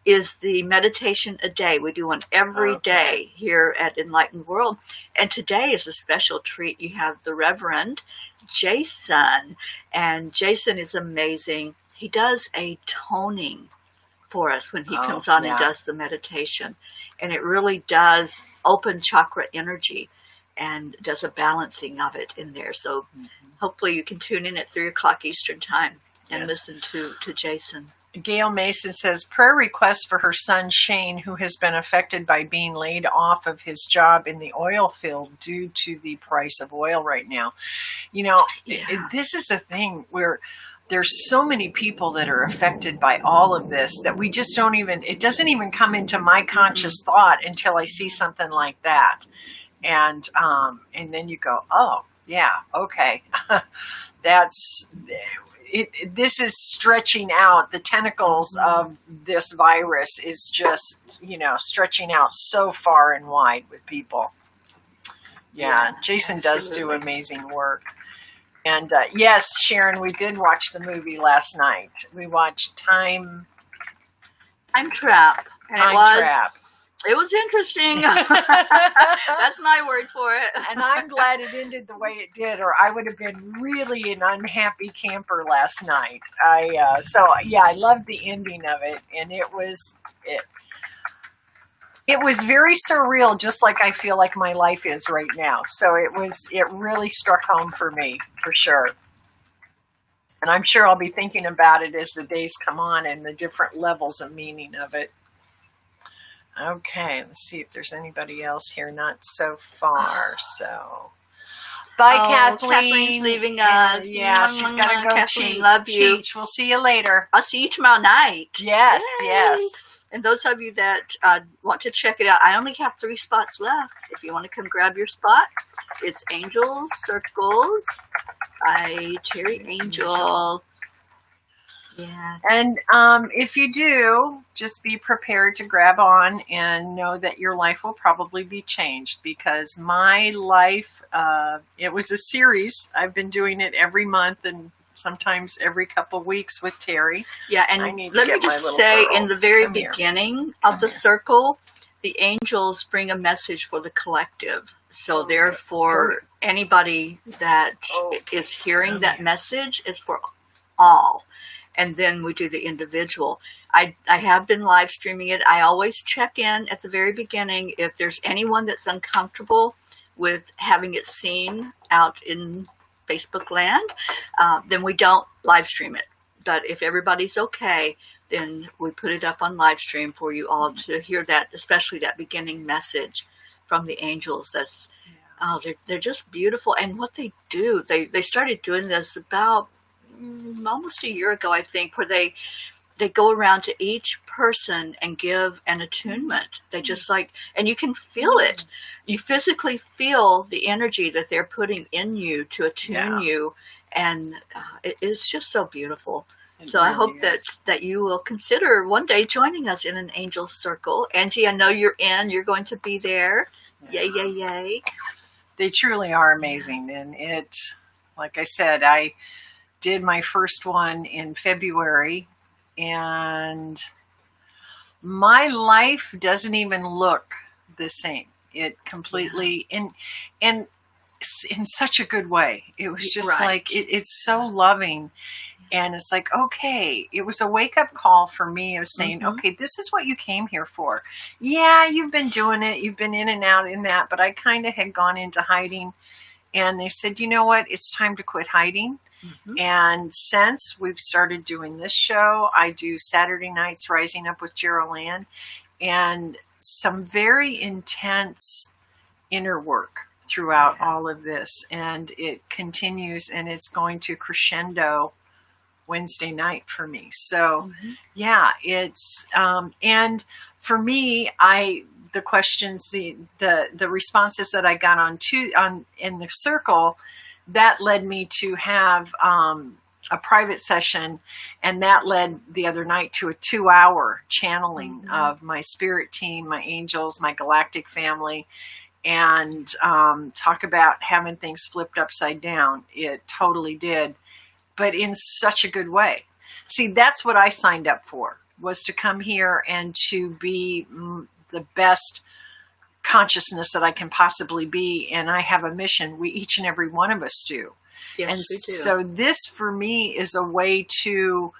is the meditation a day. We do one every day here at Enlightened World. And today is a special treat. You have the Reverend Jason. And Jason is amazing. He does a toning for us when he comes on and does the meditation. And it really does open chakra energy and does a balancing of it in there. So hopefully you can tune in at 3 o'clock Eastern time and listen to Jason. Gail Mason says, prayer request for her son Shane, who has been affected by being laid off of his job in the oil field due to the price of oil right now. You know, this is the thing where there's so many people that are affected by all of this that we just don't even, it doesn't even come into my conscious thought until I see something like that. And then you go, oh yeah, okay. That's it. This is stretching out. The tentacles of this virus is just, stretching out so far and wide with people. Yeah, Jason does do amazing work. And yes, Sharon, we did watch the movie last night. We watched Time Trap. Time Trap. It was interesting. That's my word for it. And I'm glad it ended the way it did, or I would have been really an unhappy camper last night. I loved the ending of it, and it was very surreal, just like I feel like my life is right now. So it really struck home for me, for sure. And I'm sure I'll be thinking about it as the days come on and the different levels of meaning of it. Okay, let's see if there's anybody else here. Not so far, so. Bye, Kathleen. Kathleen leaving us. Yeah, she's got to go Kathleen, cheat. love you. Cheech. We'll see you later. I'll see you tomorrow night. Yes, Yay. yes. And those of you that want to check it out, I only have 3 spots left. If you want to come grab your spot, it's Angels Circles by Teri Angel. Yeah. And if you do, just be prepared to grab on and know that your life will probably be changed, because my life, it was a series. I've been doing it every month and sometimes every couple of weeks with Teri. Yeah, and let me just say, in the very beginning of the circle, the angels bring a message for the collective. So therefore, anybody that is hearing that message is for all. And then we do the individual. I have been live streaming it. I always check in at the very beginning. If there's anyone that's uncomfortable with having it seen out in Facebook land, then we don't live stream it. But if everybody's okay, then we put it up on live stream for you all to hear that, especially that beginning message from the angels. That's they're just beautiful. And what they do, they started doing this about almost a year ago, I think, where they go around to each person and give an attunement. They just and you can feel it. You physically feel the energy that they're putting in you to attune you. And it's just so beautiful. So I hope that you will consider one day joining us in an angel circle. Angie, I know you're going to be there. Yeah. Yay, yay, yay. They truly are amazing. And like I said, I did my first one in February, and my life doesn't even look the same. It completely, and in such a good way. It was just it's so loving. And it's like, okay, it was a wake-up call for me of saying, okay, this is what you came here for. Yeah, you've been doing it. You've been in and out in that, but I kind of had gone into hiding. And they said, you know what? It's time to quit hiding. And since we've started doing this show, I do Saturday nights Rising Up with Jeryl, and some very intense inner work throughout all of this. And it continues, and it's going to crescendo Wednesday night for me. So yeah, it's, and for me, the questions, the responses that I got in the circle, that led me to have, a private session, and that led the other night to a 2-hour channeling of my spirit team, my angels, my galactic family, and talk about having things flipped upside down. It totally did, but in such a good way. See, that's what I signed up for, was to come here and to be the best consciousness that I can possibly be. And I have a mission. Each and every one of us do. Yes, and we do. So this for me is a way to,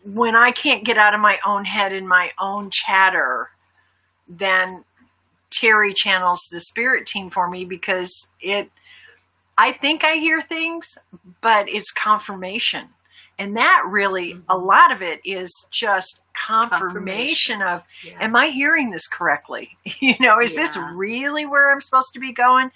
when I can't get out of my own head and my own chatter, then Teri channels the spirit team for me, because I think I hear things, but it's confirmation. And that really, a lot of it is just confirmation of, yes. Am I hearing this correctly? Is this really where I'm supposed to be going?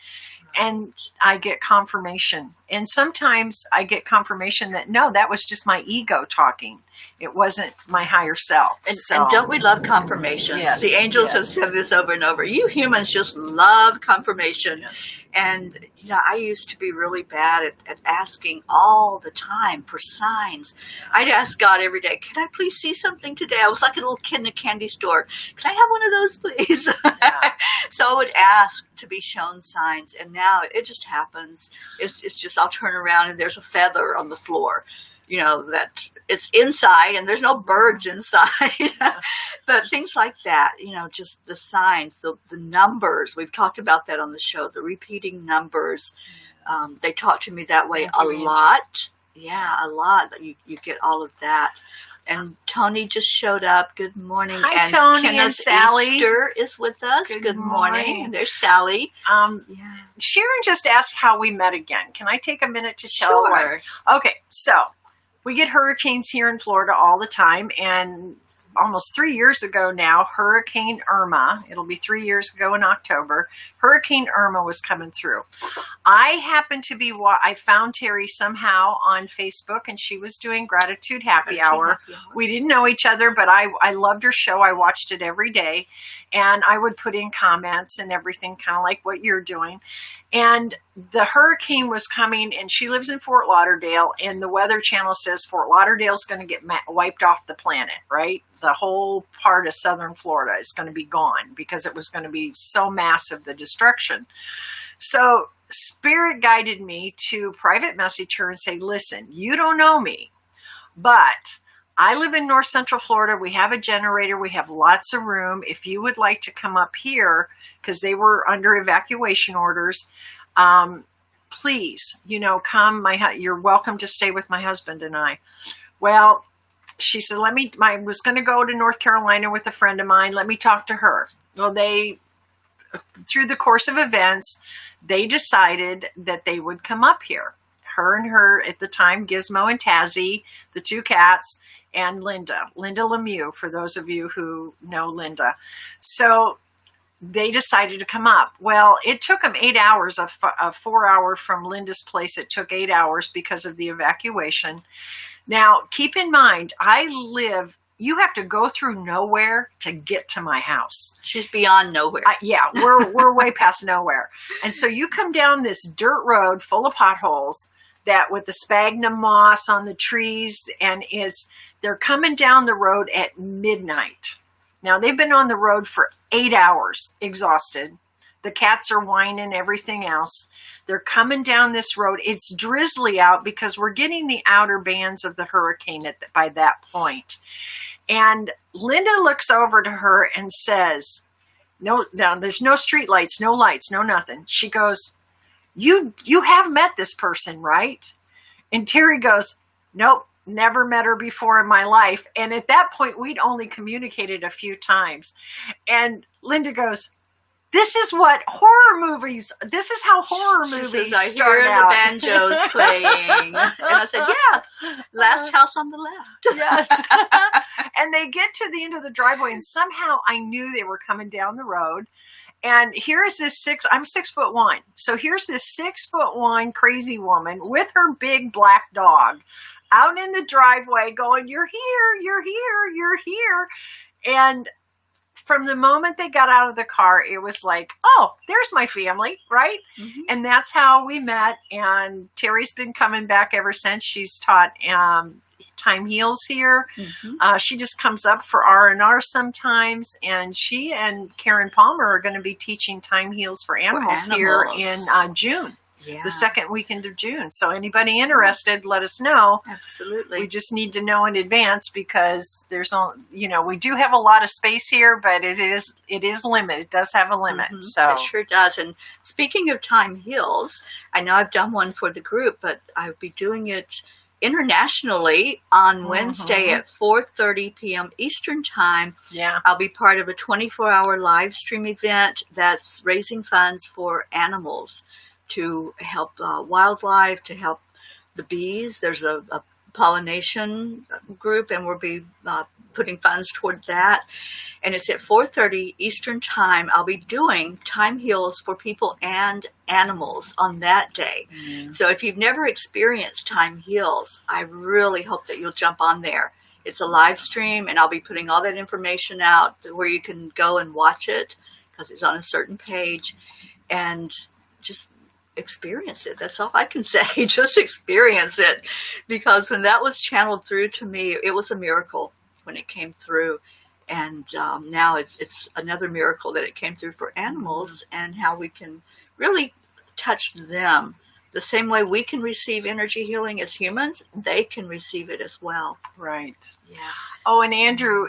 And I get confirmation. And sometimes I get confirmation that, no, that was just my ego talking. It wasn't my higher self. And don't we love confirmations? Yes, the angels have said this over and over. You humans just love confirmation. Yeah. And, I used to be really bad at asking all the time for signs. I'd ask God every day, can I please see something today? I was like a little kid in a candy store. Can I have one of those, please? Yeah. So I would ask to be shown signs. And now it just happens. It's just, I'll turn around and there's a feather on the floor. That it's inside and there's no birds inside. But things like that, just the signs, the numbers. We've talked about that on the show, the repeating numbers. They talk to me that way a lot. Yeah, a lot. You get all of that. And Tony just showed up. Good morning. Hi, and Tony Kenneth and Sally. Easter is with us. Good morning. And there's Sally. Sharon just asked how we met again. Can I take a minute to tell her? Okay, so we get hurricanes here in Florida all the time, and almost 3 years ago now, Hurricane Irma, it'll be 3 years ago in October, Hurricane Irma was coming through. I happened to be, I found Teri somehow on Facebook, and she was doing Gratitude Happy Hour. We didn't know each other, but I loved her show. I watched it every day, and I would put in comments and everything, kind of like what you're doing. And the hurricane was coming, and she lives in Fort Lauderdale, and the Weather Channel says Fort Lauderdale's going to get wiped off the planet, right? The whole part of southern Florida is going to be gone because it was going to be so massive, the destruction. So Spirit guided me to private message her and say, listen, you don't know me, but I live in North Central Florida. We have a generator. We have lots of room. If you would like to come up here, because they were under evacuation orders, please, come. You're welcome to stay with my husband and I. Well, she said, I was going to go to North Carolina with a friend of mine. Let me talk to her. Well, through the course of events, they decided that they would come up here. Her, at the time, Gizmo and Tazzy, the two cats, and Linda Lemieux, for those of you who know Linda. So they decided to come up. Well, it took them 8 hours, a 4 hour from Linda's place. It took 8 hours because of the evacuation. Now, keep in mind, you have to go through nowhere to get to my house. She's beyond nowhere. We're way past nowhere. And so you come down this dirt road full of potholes, that with the sphagnum moss on the trees, and they're coming down the road at midnight. Now, they've been on the road for 8 hours, exhausted. The cats are whining, everything else. They're coming down this road. It's drizzly out because we're getting the outer bands of the hurricane by that point. And Linda looks over to her and says, no, there's no street lights, no lights, no nothing. She goes, you have met this person, right? And Teri goes, nope, never met her before in my life. And at that point, we'd only communicated a few times. And Linda goes, this is how horror movies start out. The banjos playing. And I said, yeah, last house on the left. Yes. And they get to the end of the driveway, and somehow I knew they were coming down the road. And here's this I'm 6'1". So here's this 6'1" crazy woman with her big black dog out in the driveway going, "You're here, you're here, you're here." And from the moment they got out of the car, it was like, oh, there's my family, right? Mm-hmm. And that's how we met. And Teri's been coming back ever since. She's taught Time Heals here. Mm-hmm. She just comes up for R&R sometimes. And she and Karen Palmer are going to be teaching Time Heals for animals here in June. Yeah. The second weekend of June. So anybody interested, let us know. Absolutely. We just need to know in advance because there's, we do have a lot of space here, but it is limited. It does have a limit. Mm-hmm. So it sure does. And speaking of Time Heals, I know I've done one for the group, but I'll be doing it internationally on Wednesday at 4:30 p.m. Eastern Time. Yeah. I'll be part of a 24-hour live stream event that's raising funds for animals, to help wildlife, to help the bees. There's a pollination group, and we'll be putting funds toward that. And it's at 4:30 Eastern Time. I'll be doing Time Heals for people and animals on that day. Mm. So if you've never experienced Time Heals, I really hope that you'll jump on there. It's a live stream, and I'll be putting all that information out where you can go and watch it because it's on a certain page. And just experience it. That's all I can say. Just experience it. Because when that was channeled through to me, it was a miracle when it came through. And now it's another miracle that it came through for animals, and how we can really touch them. The same way we can receive energy healing as humans, they can receive it as well. Right. Yeah. Oh, and Andrew,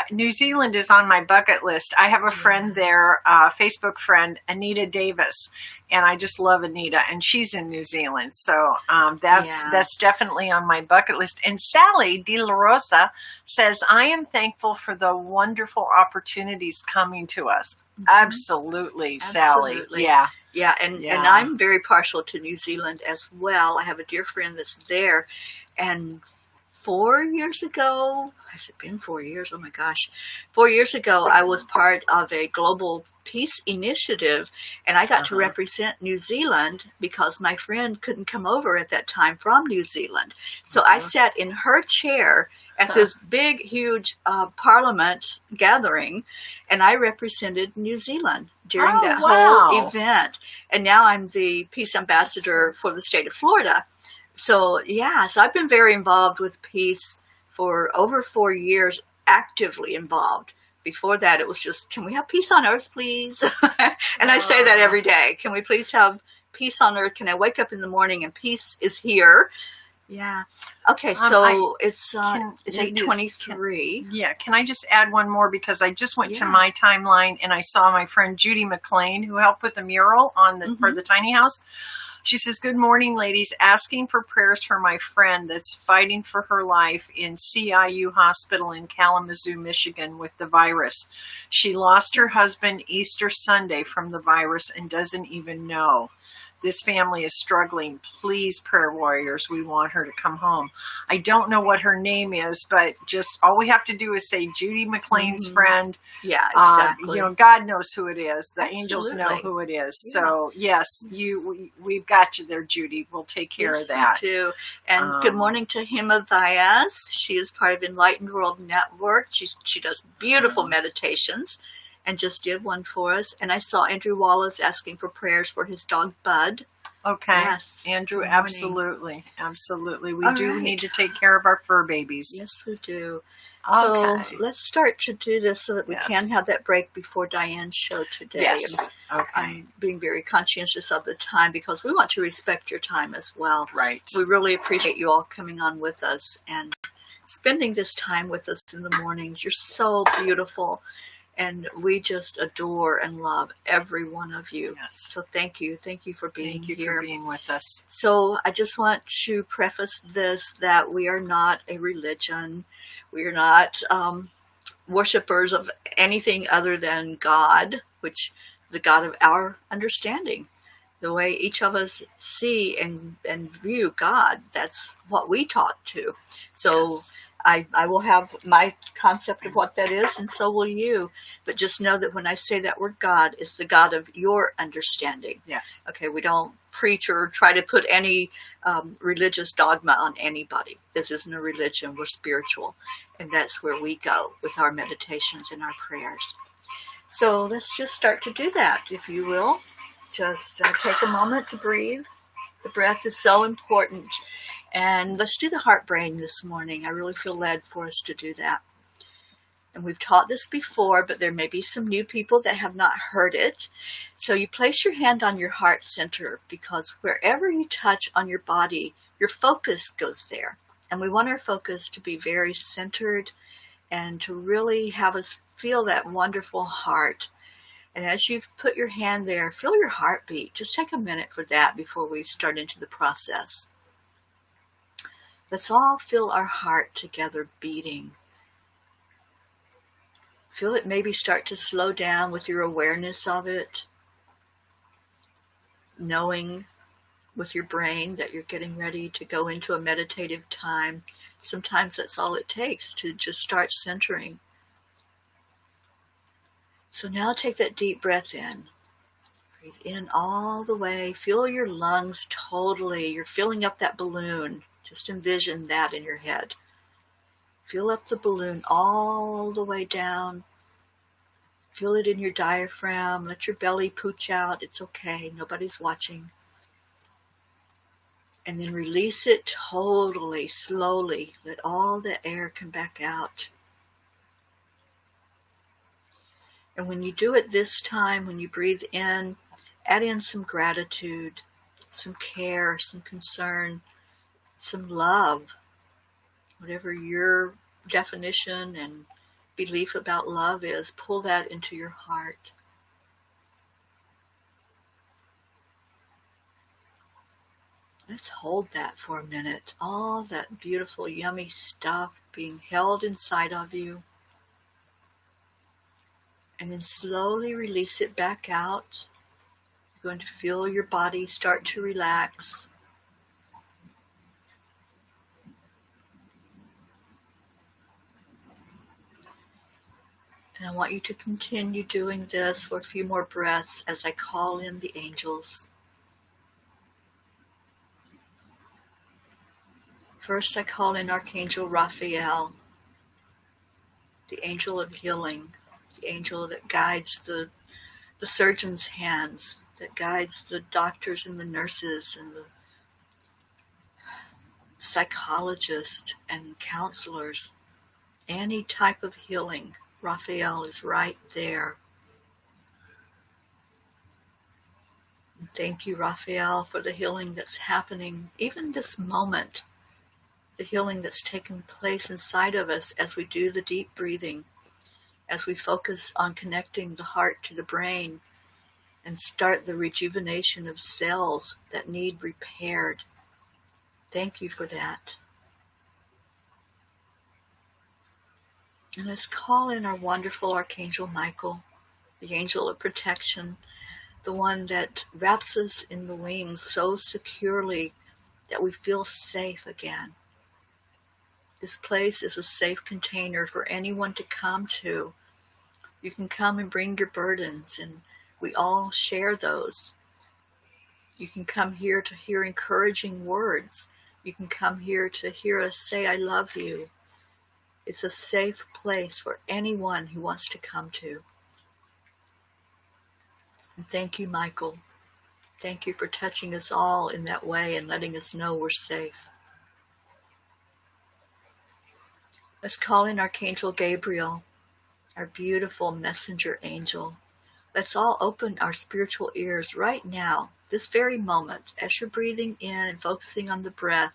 New Zealand is on my bucket list. I have a friend there, Facebook friend, Anita Davis, and I just love Anita, and she's in New Zealand. So that's definitely on my bucket list. And Sally De La Rosa says, I am thankful for the wonderful opportunities coming to us. Mm-hmm. Absolutely, Sally. Absolutely. Yeah. Yeah, and I'm very partial to New Zealand as well. I have a dear friend that's there, and 4 years ago, has it been 4 years? Oh my gosh. 4 years ago, I was part of a global peace initiative, and I got to represent New Zealand because my friend couldn't come over at that time from New Zealand. So I sat in her chair at this big, huge parliament gathering, and I represented New Zealand during that whole event. And now I'm the peace ambassador for the state of Florida. So I've been very involved with peace for over 4 years, actively involved. Before that, it was just, can we have peace on earth, please? And I say that every day. Can we please have peace on earth? Can I wake up in the morning and peace is here? Yeah. Okay, so it's 8:23. Can I just add one more? Because I just went to my timeline and I saw my friend Judy McLean, who helped with the mural on for the tiny house. She says, good morning, ladies. Asking for prayers for my friend that's fighting for her life in CIU Hospital in Kalamazoo, Michigan with the virus. She lost her husband Easter Sunday from the virus and doesn't even know. This family is struggling. Please, prayer warriors, we want her to come home. I don't know what her name is, but just all we have to do is say Judy McLean's friend. Yeah, exactly. God knows who it is. The Absolutely. angels know who it is. Yeah. So yes, we've got you there, Judy. We'll take care of that. We do. And good morning to Hima Vyas. She is part of Enlightened World Network. She does beautiful meditations, and just did one for us. And I saw Andrew Wallace asking for prayers for his dog, Bud. Okay. Yes. Andrew, absolutely. Absolutely. We do need to take care of our fur babies. Yes, we do. Okay. So let's start to do this so that we can have that break before Diane's show today. Yes. Okay. I'm being very conscientious of the time because we want to respect your time as well. Right. We really appreciate you all coming on with us and spending this time with us in the mornings. You're so beautiful. And we just adore and love every one of you. Yes. So thank you. Thank you for being here. Thank you for being with us. So I just want to preface this that we are not a religion. We are not worshipers of anything other than God, which the God of our understanding. The way each of us see and view God, that's what we talk to. So I will have my concept of what that is, and so will you. But just know that when I say that word God, it's the God of your understanding. Yes. Okay, we don't preach or try to put any religious dogma on anybody. This isn't a religion. We're spiritual. And that's where we go with our meditations and our prayers. So let's just start to do that, if you will. Just take a moment to breathe. The breath is so important. And let's do the heart brain this morning. I really feel led for us to do that. And we've taught this before, but there may be some new people that have not heard it. So you place your hand on your heart center, because wherever you touch on your body, your focus goes there. And we want our focus to be very centered and to really have us feel that wonderful heart. And as you put your hand there, feel your heartbeat. Just take a minute for that before we start into the process. Let's all feel our heart together beating. Feel it maybe start to slow down with your awareness of it. Knowing with your brain that you're getting ready to go into a meditative time. Sometimes that's all it takes to just start centering. So now take that deep breath in. Breathe in all the way. Feel your lungs totally. You're filling up that balloon. Just envision that in your head. Fill up the balloon all the way down. Feel it in your diaphragm. Let your belly pooch out. It's okay. Nobody's watching. And then release it totally, slowly. Let all the air come back out. And when you do it this time, when you breathe in, add in some gratitude, some care, some concern, some love. Whatever your definition and belief about love is, pull that into your heart. Let's hold that for a minute. All that beautiful, yummy stuff being held inside of you. And then slowly release it back out. You're going to feel your body start to relax. And I want you to continue doing this for a few more breaths as I call in the angels. First, I call in Archangel Raphael, the angel of healing, the angel that guides the surgeon's hands, that guides the doctors and the nurses and the psychologists and counselors. Any type of healing, Raphael is right there. And thank you, Raphael, for the healing that's happening, even this moment, the healing that's taking place inside of us as we do the deep breathing, as we focus on connecting the heart to the brain and start the rejuvenation of cells that need repaired. Thank you for that. And let's call in our wonderful Archangel Michael, the angel of protection, the one that wraps us in the wings so securely that we feel safe again. This place is a safe container for anyone to come to. You can come and bring your burdens, and we all share those. You can come here to hear encouraging words. You can come here to hear us say, I love you. It's a safe place for anyone who wants to come to. And thank you, Michael. Thank you for touching us all in that way and letting us know we're safe. Let's call in Archangel Gabriel, our beautiful messenger angel. Let's all open our spiritual ears right now, this very moment, as you're breathing in and focusing on the breath.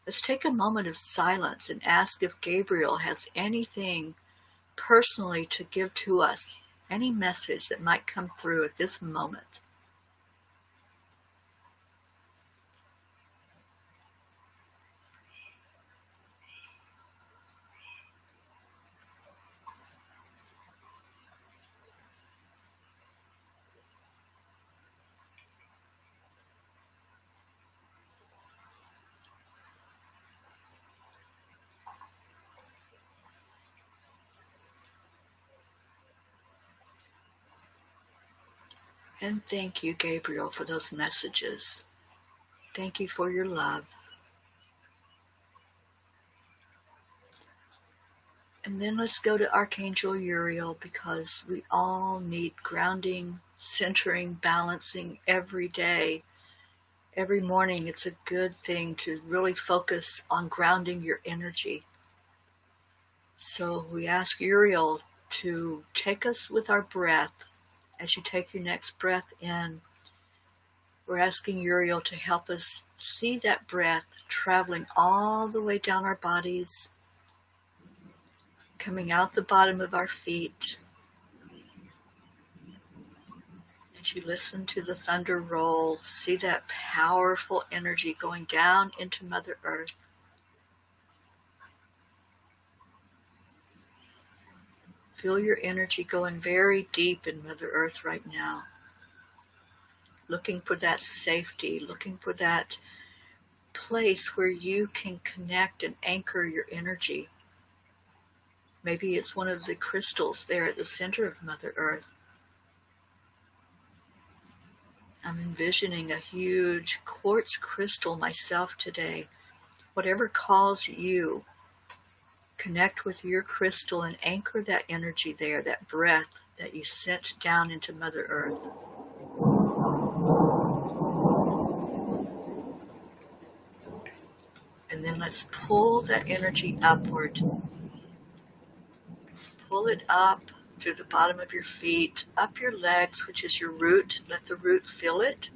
Let's take a moment of silence and ask if Gabriel has anything personally to give to us, any message that might come through at this moment. And thank you, Gabriel, for those messages. Thank you for your love. And then let's go to Archangel Uriel, because we all need grounding, centering, balancing every day. Every morning, it's a good thing to really focus on grounding your energy. So we ask Uriel to take us with our breath. As you take your next breath in, we're asking Uriel to help us see that breath traveling all the way down our bodies, coming out the bottom of our feet. As you listen to the thunder roll, see that powerful energy going down into Mother Earth. Feel your energy going very deep in Mother Earth right now. Looking for that safety, looking for that place where you can connect and anchor your energy. Maybe it's one of the crystals there at the center of Mother Earth. I'm envisioning a huge quartz crystal myself today. Whatever calls you, connect with your crystal and anchor that energy there, that breath that you sent down into Mother Earth. And then let's pull that energy upward. Pull it up through the bottom of your feet, up your legs, which is your root. Let the root feel it.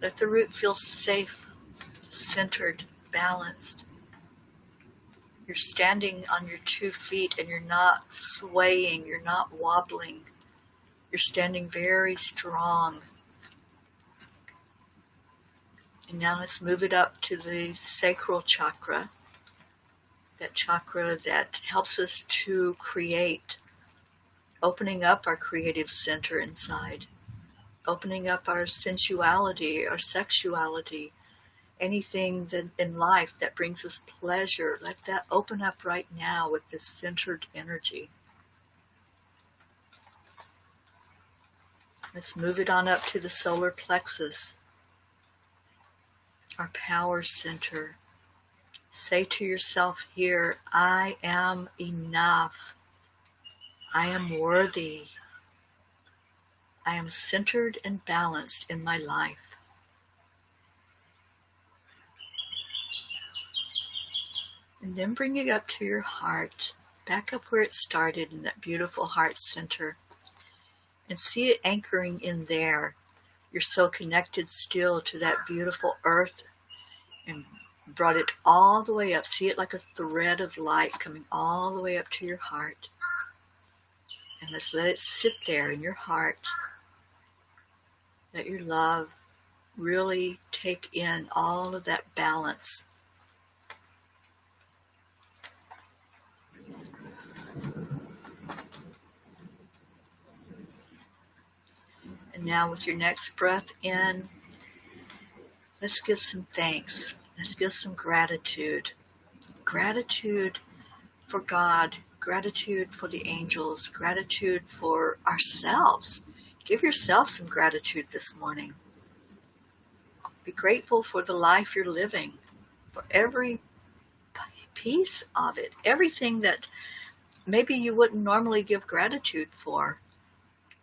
Let the root feel safe, centered, balanced. You're standing on your 2 feet and you're not swaying, you're not wobbling. You're standing very strong. And now let's move it up to the sacral chakra. That chakra that helps us to create, opening up our creative center inside, opening up our sensuality, our sexuality, anything that in life that brings us pleasure. Let that open up right now with this centered energy. Let's move it on up to the solar plexus, our power center. Say to yourself here, I am enough. I am worthy. I am centered and balanced in my life. And then bring it up to your heart, back up where it started in that beautiful heart center. And see it anchoring in there. You're so connected still to that beautiful earth and brought it all the way up. See it like a thread of light coming all the way up to your heart. And let's let it sit there in your heart. Let your love really take in all of that balance. And now with your next breath in, let's give some thanks. Let's give some gratitude. Gratitude for God, gratitude for the angels, gratitude for ourselves. Give yourself some gratitude this morning. Be grateful for the life you're living, for every piece of it, everything that maybe you wouldn't normally give gratitude for.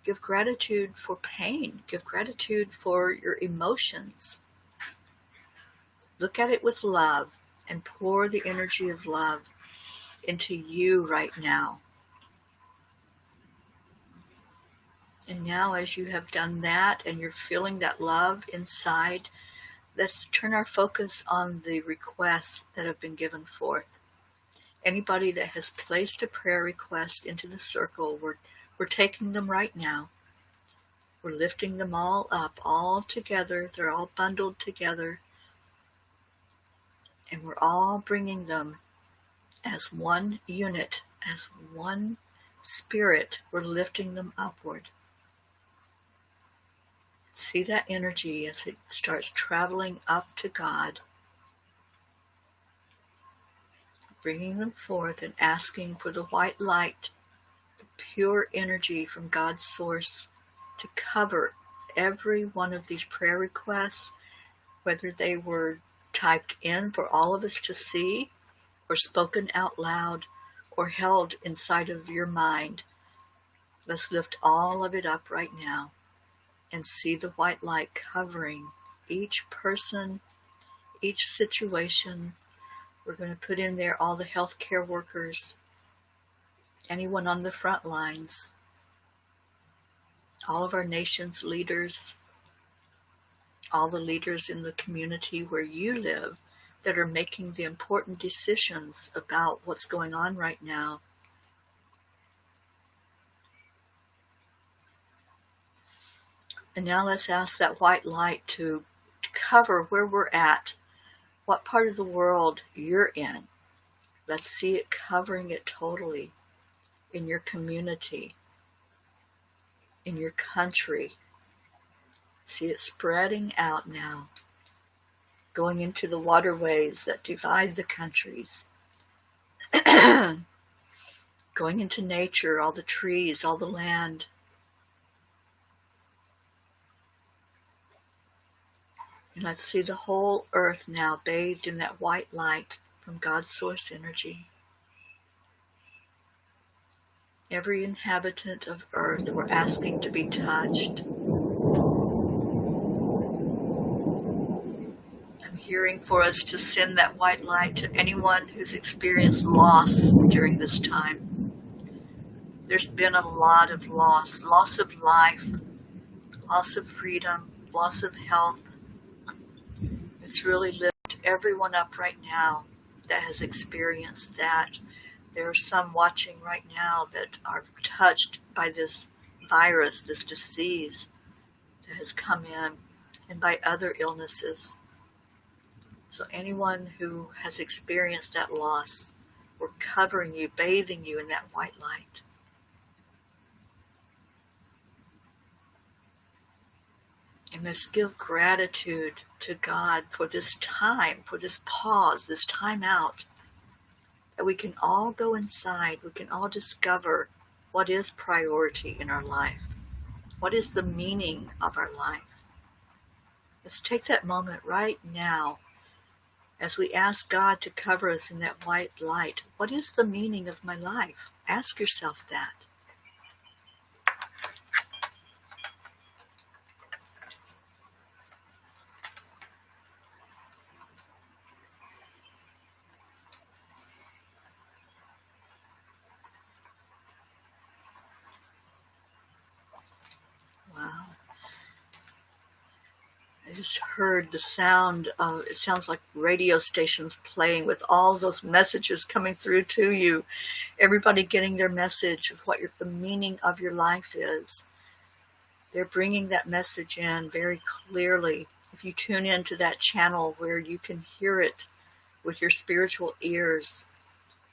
Give gratitude for pain. Give gratitude for your emotions. Look at it with love and pour the energy of love into you right now. And now as you have done that and you're feeling that love inside, let's turn our focus on the requests that have been given forth. Anybody that has placed a prayer request into the circle, we're taking them right now. We're lifting them all up, all together. They're all bundled together. And we're all bringing them as one unit, as one spirit. We're lifting them upward. See that energy as it starts traveling up to God. Bringing them forth and asking for the white light, the pure energy from God's source to cover every one of these prayer requests, whether they were typed in for all of us to see, or spoken out loud, or held inside of your mind. Let's lift all of it up right now and see the white light covering each person, each situation. We're going to put in there all the healthcare workers, anyone on the front lines, all of our nation's leaders, all the leaders in the community where you live that are making the important decisions about what's going on right now. And now let's ask that white light to cover where we're at, what part of the world you're in. Let's see it covering it totally in your community, in your country. See it spreading out now, going into the waterways that divide the countries, going into nature, all the trees, all the land. And let's see the whole earth now bathed in that white light from God's source energy. Every inhabitant of earth we're asking to be touched. I'm hearing for us to send that white light to anyone who's experienced loss during this time. There's been a lot of loss of life, loss of freedom, loss of health. It's really lifted everyone up right now that has experienced that. There are some watching right now that are touched by this virus, this disease that has come in, and by other illnesses. So anyone who has experienced that loss, we're covering you, bathing you in that white light. And let's give gratitude to God for this time, for this pause, this time out, that we can all go inside, we can all discover what is priority in our life, what is the meaning of our life. Let's take that moment right now as we ask God to cover us in that white light. What is the meaning of my life? Ask yourself that. Wow. I just heard the sound of, it sounds like radio stations playing with all those messages coming through to you. Everybody getting their message of what the meaning of your life is. They're bringing that message in very clearly. If you tune into that channel where you can hear it with your spiritual ears,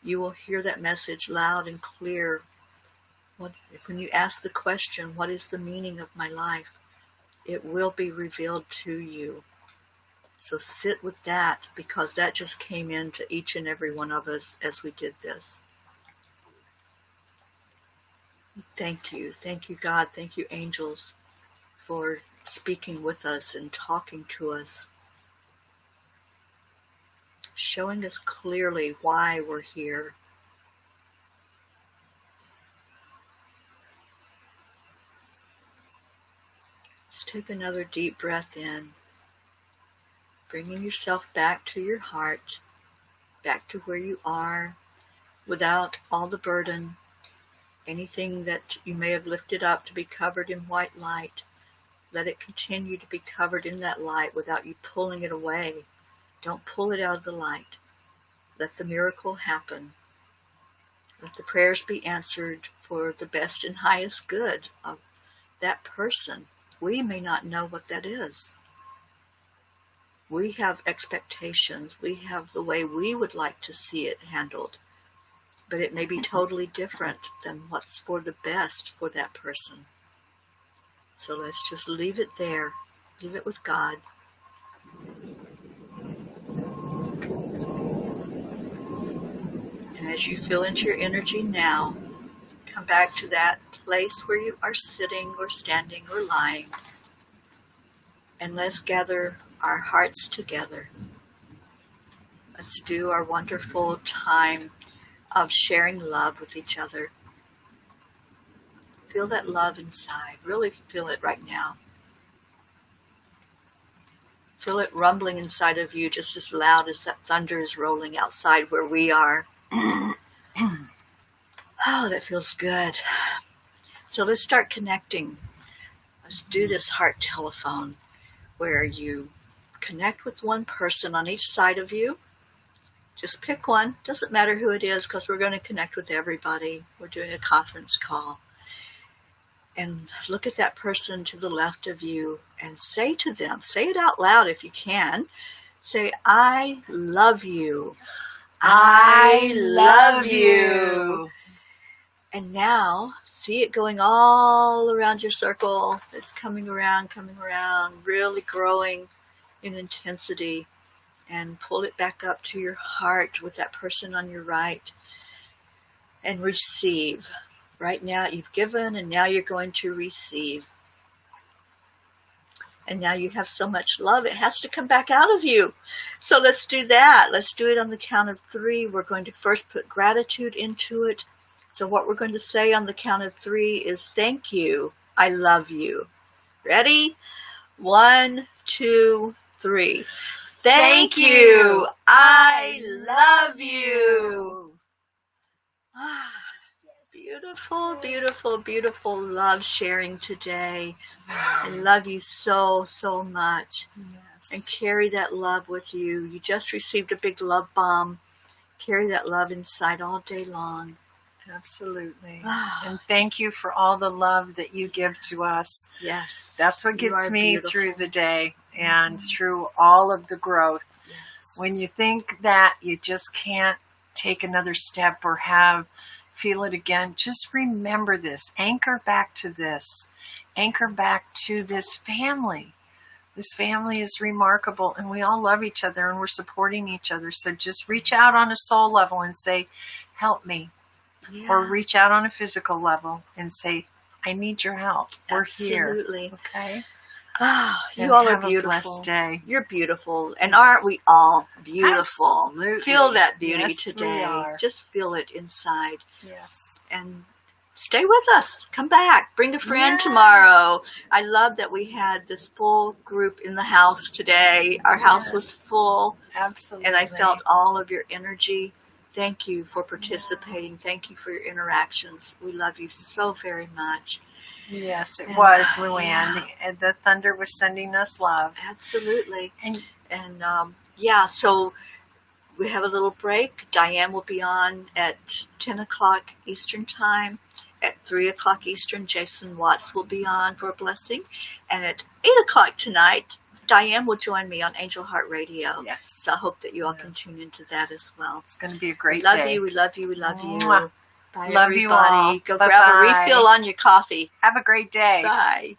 you will hear that message loud and clear. When you ask the question, what is the meaning of my life? It will be revealed to you. So sit with that, because that just came into each and every one of us as we did this. Thank you, God, thank you, angels, for speaking with us and talking to us, showing us clearly why we're here. Let's take another deep breath in, bringing yourself back to your heart, back to where you are, without all the burden, anything that you may have lifted up to be covered in white light. Let it continue to be covered in that light without you pulling it away. Don't pull it out of the light. Let the miracle happen. Let the prayers be answered for the best and highest good of that person. We may not know what that is. We have expectations. We have the way we would like to see it handled. But it may be totally different than what's for the best for that person. So let's just leave it there. Leave it with God. And as you feel into your energy now, come back to that place where you are sitting or standing or lying. And let's gather our hearts together. Let's do our wonderful time of sharing love with each other. Feel that love inside. Really feel it right now. Feel it rumbling inside of you just as loud as that thunder is rolling outside where we are. Oh, that feels good. So let's start connecting. Let's do this heart telephone where you connect with one person on each side of you. Just pick one. Doesn't matter who it is because we're going to connect with everybody. We're doing a conference call. And look at that person to the left of you and say to them, say it out loud if you can. Say, I love you. I love you. And now, see it going all around your circle. It's coming around, really growing in intensity. And pull it back up to your heart with that person on your right. And receive. Right now you've given, and now you're going to receive. And now you have so much love, it has to come back out of you. So let's do that. Let's do it on the count of 3. We're going to first put gratitude into it. So what we're going to say on the count of 3 is, thank you, I love you. Ready? 1, 2, 3. Thank you, I love you. Beautiful, beautiful, beautiful love sharing today. I love you so, so much. Yes. And carry that love with you. You just received a big love bomb. Carry that love inside all day long. Absolutely. And thank you for all the love that you give to us. Yes. That's what gets me through the day and through all of the growth. Yes. When you think that you just can't take another step or feel it again, just remember this. Anchor back to this. Anchor back to this family. This family is remarkable, and we all love each other, and we're supporting each other. So just reach out on a soul level and say, help me. Yeah. Or reach out on a physical level and say, I need your help. We're Absolutely. Here. Okay? Oh, you all are beautiful. Have a blessed day. You're beautiful. And aren't we all beautiful? Absolutely. Feel that beauty Yes, today. We are. Just feel it inside. Yes. And stay with us. Come back. Bring a friend tomorrow. I love that we had this full group in the house today. Our house was full. Absolutely. And I felt all of your energy. Thank you for participating. Thank you for your interactions. We love you so very much. Yes, it was, Luann. Yeah. The thunder was sending us love. Absolutely. So we have a little break. Diane will be on at 10 o'clock Eastern Time. At 3 o'clock Eastern, Jason Watts will be on for a blessing. And at 8 o'clock tonight, Diane will join me on Angel Heart Radio. Yes. So I hope that you all can tune into that as well. It's going to be a great day. We love you. Mwah. Bye, love everybody. You all. Go Bye-bye. grab a refill on your coffee. Have a great day. Bye.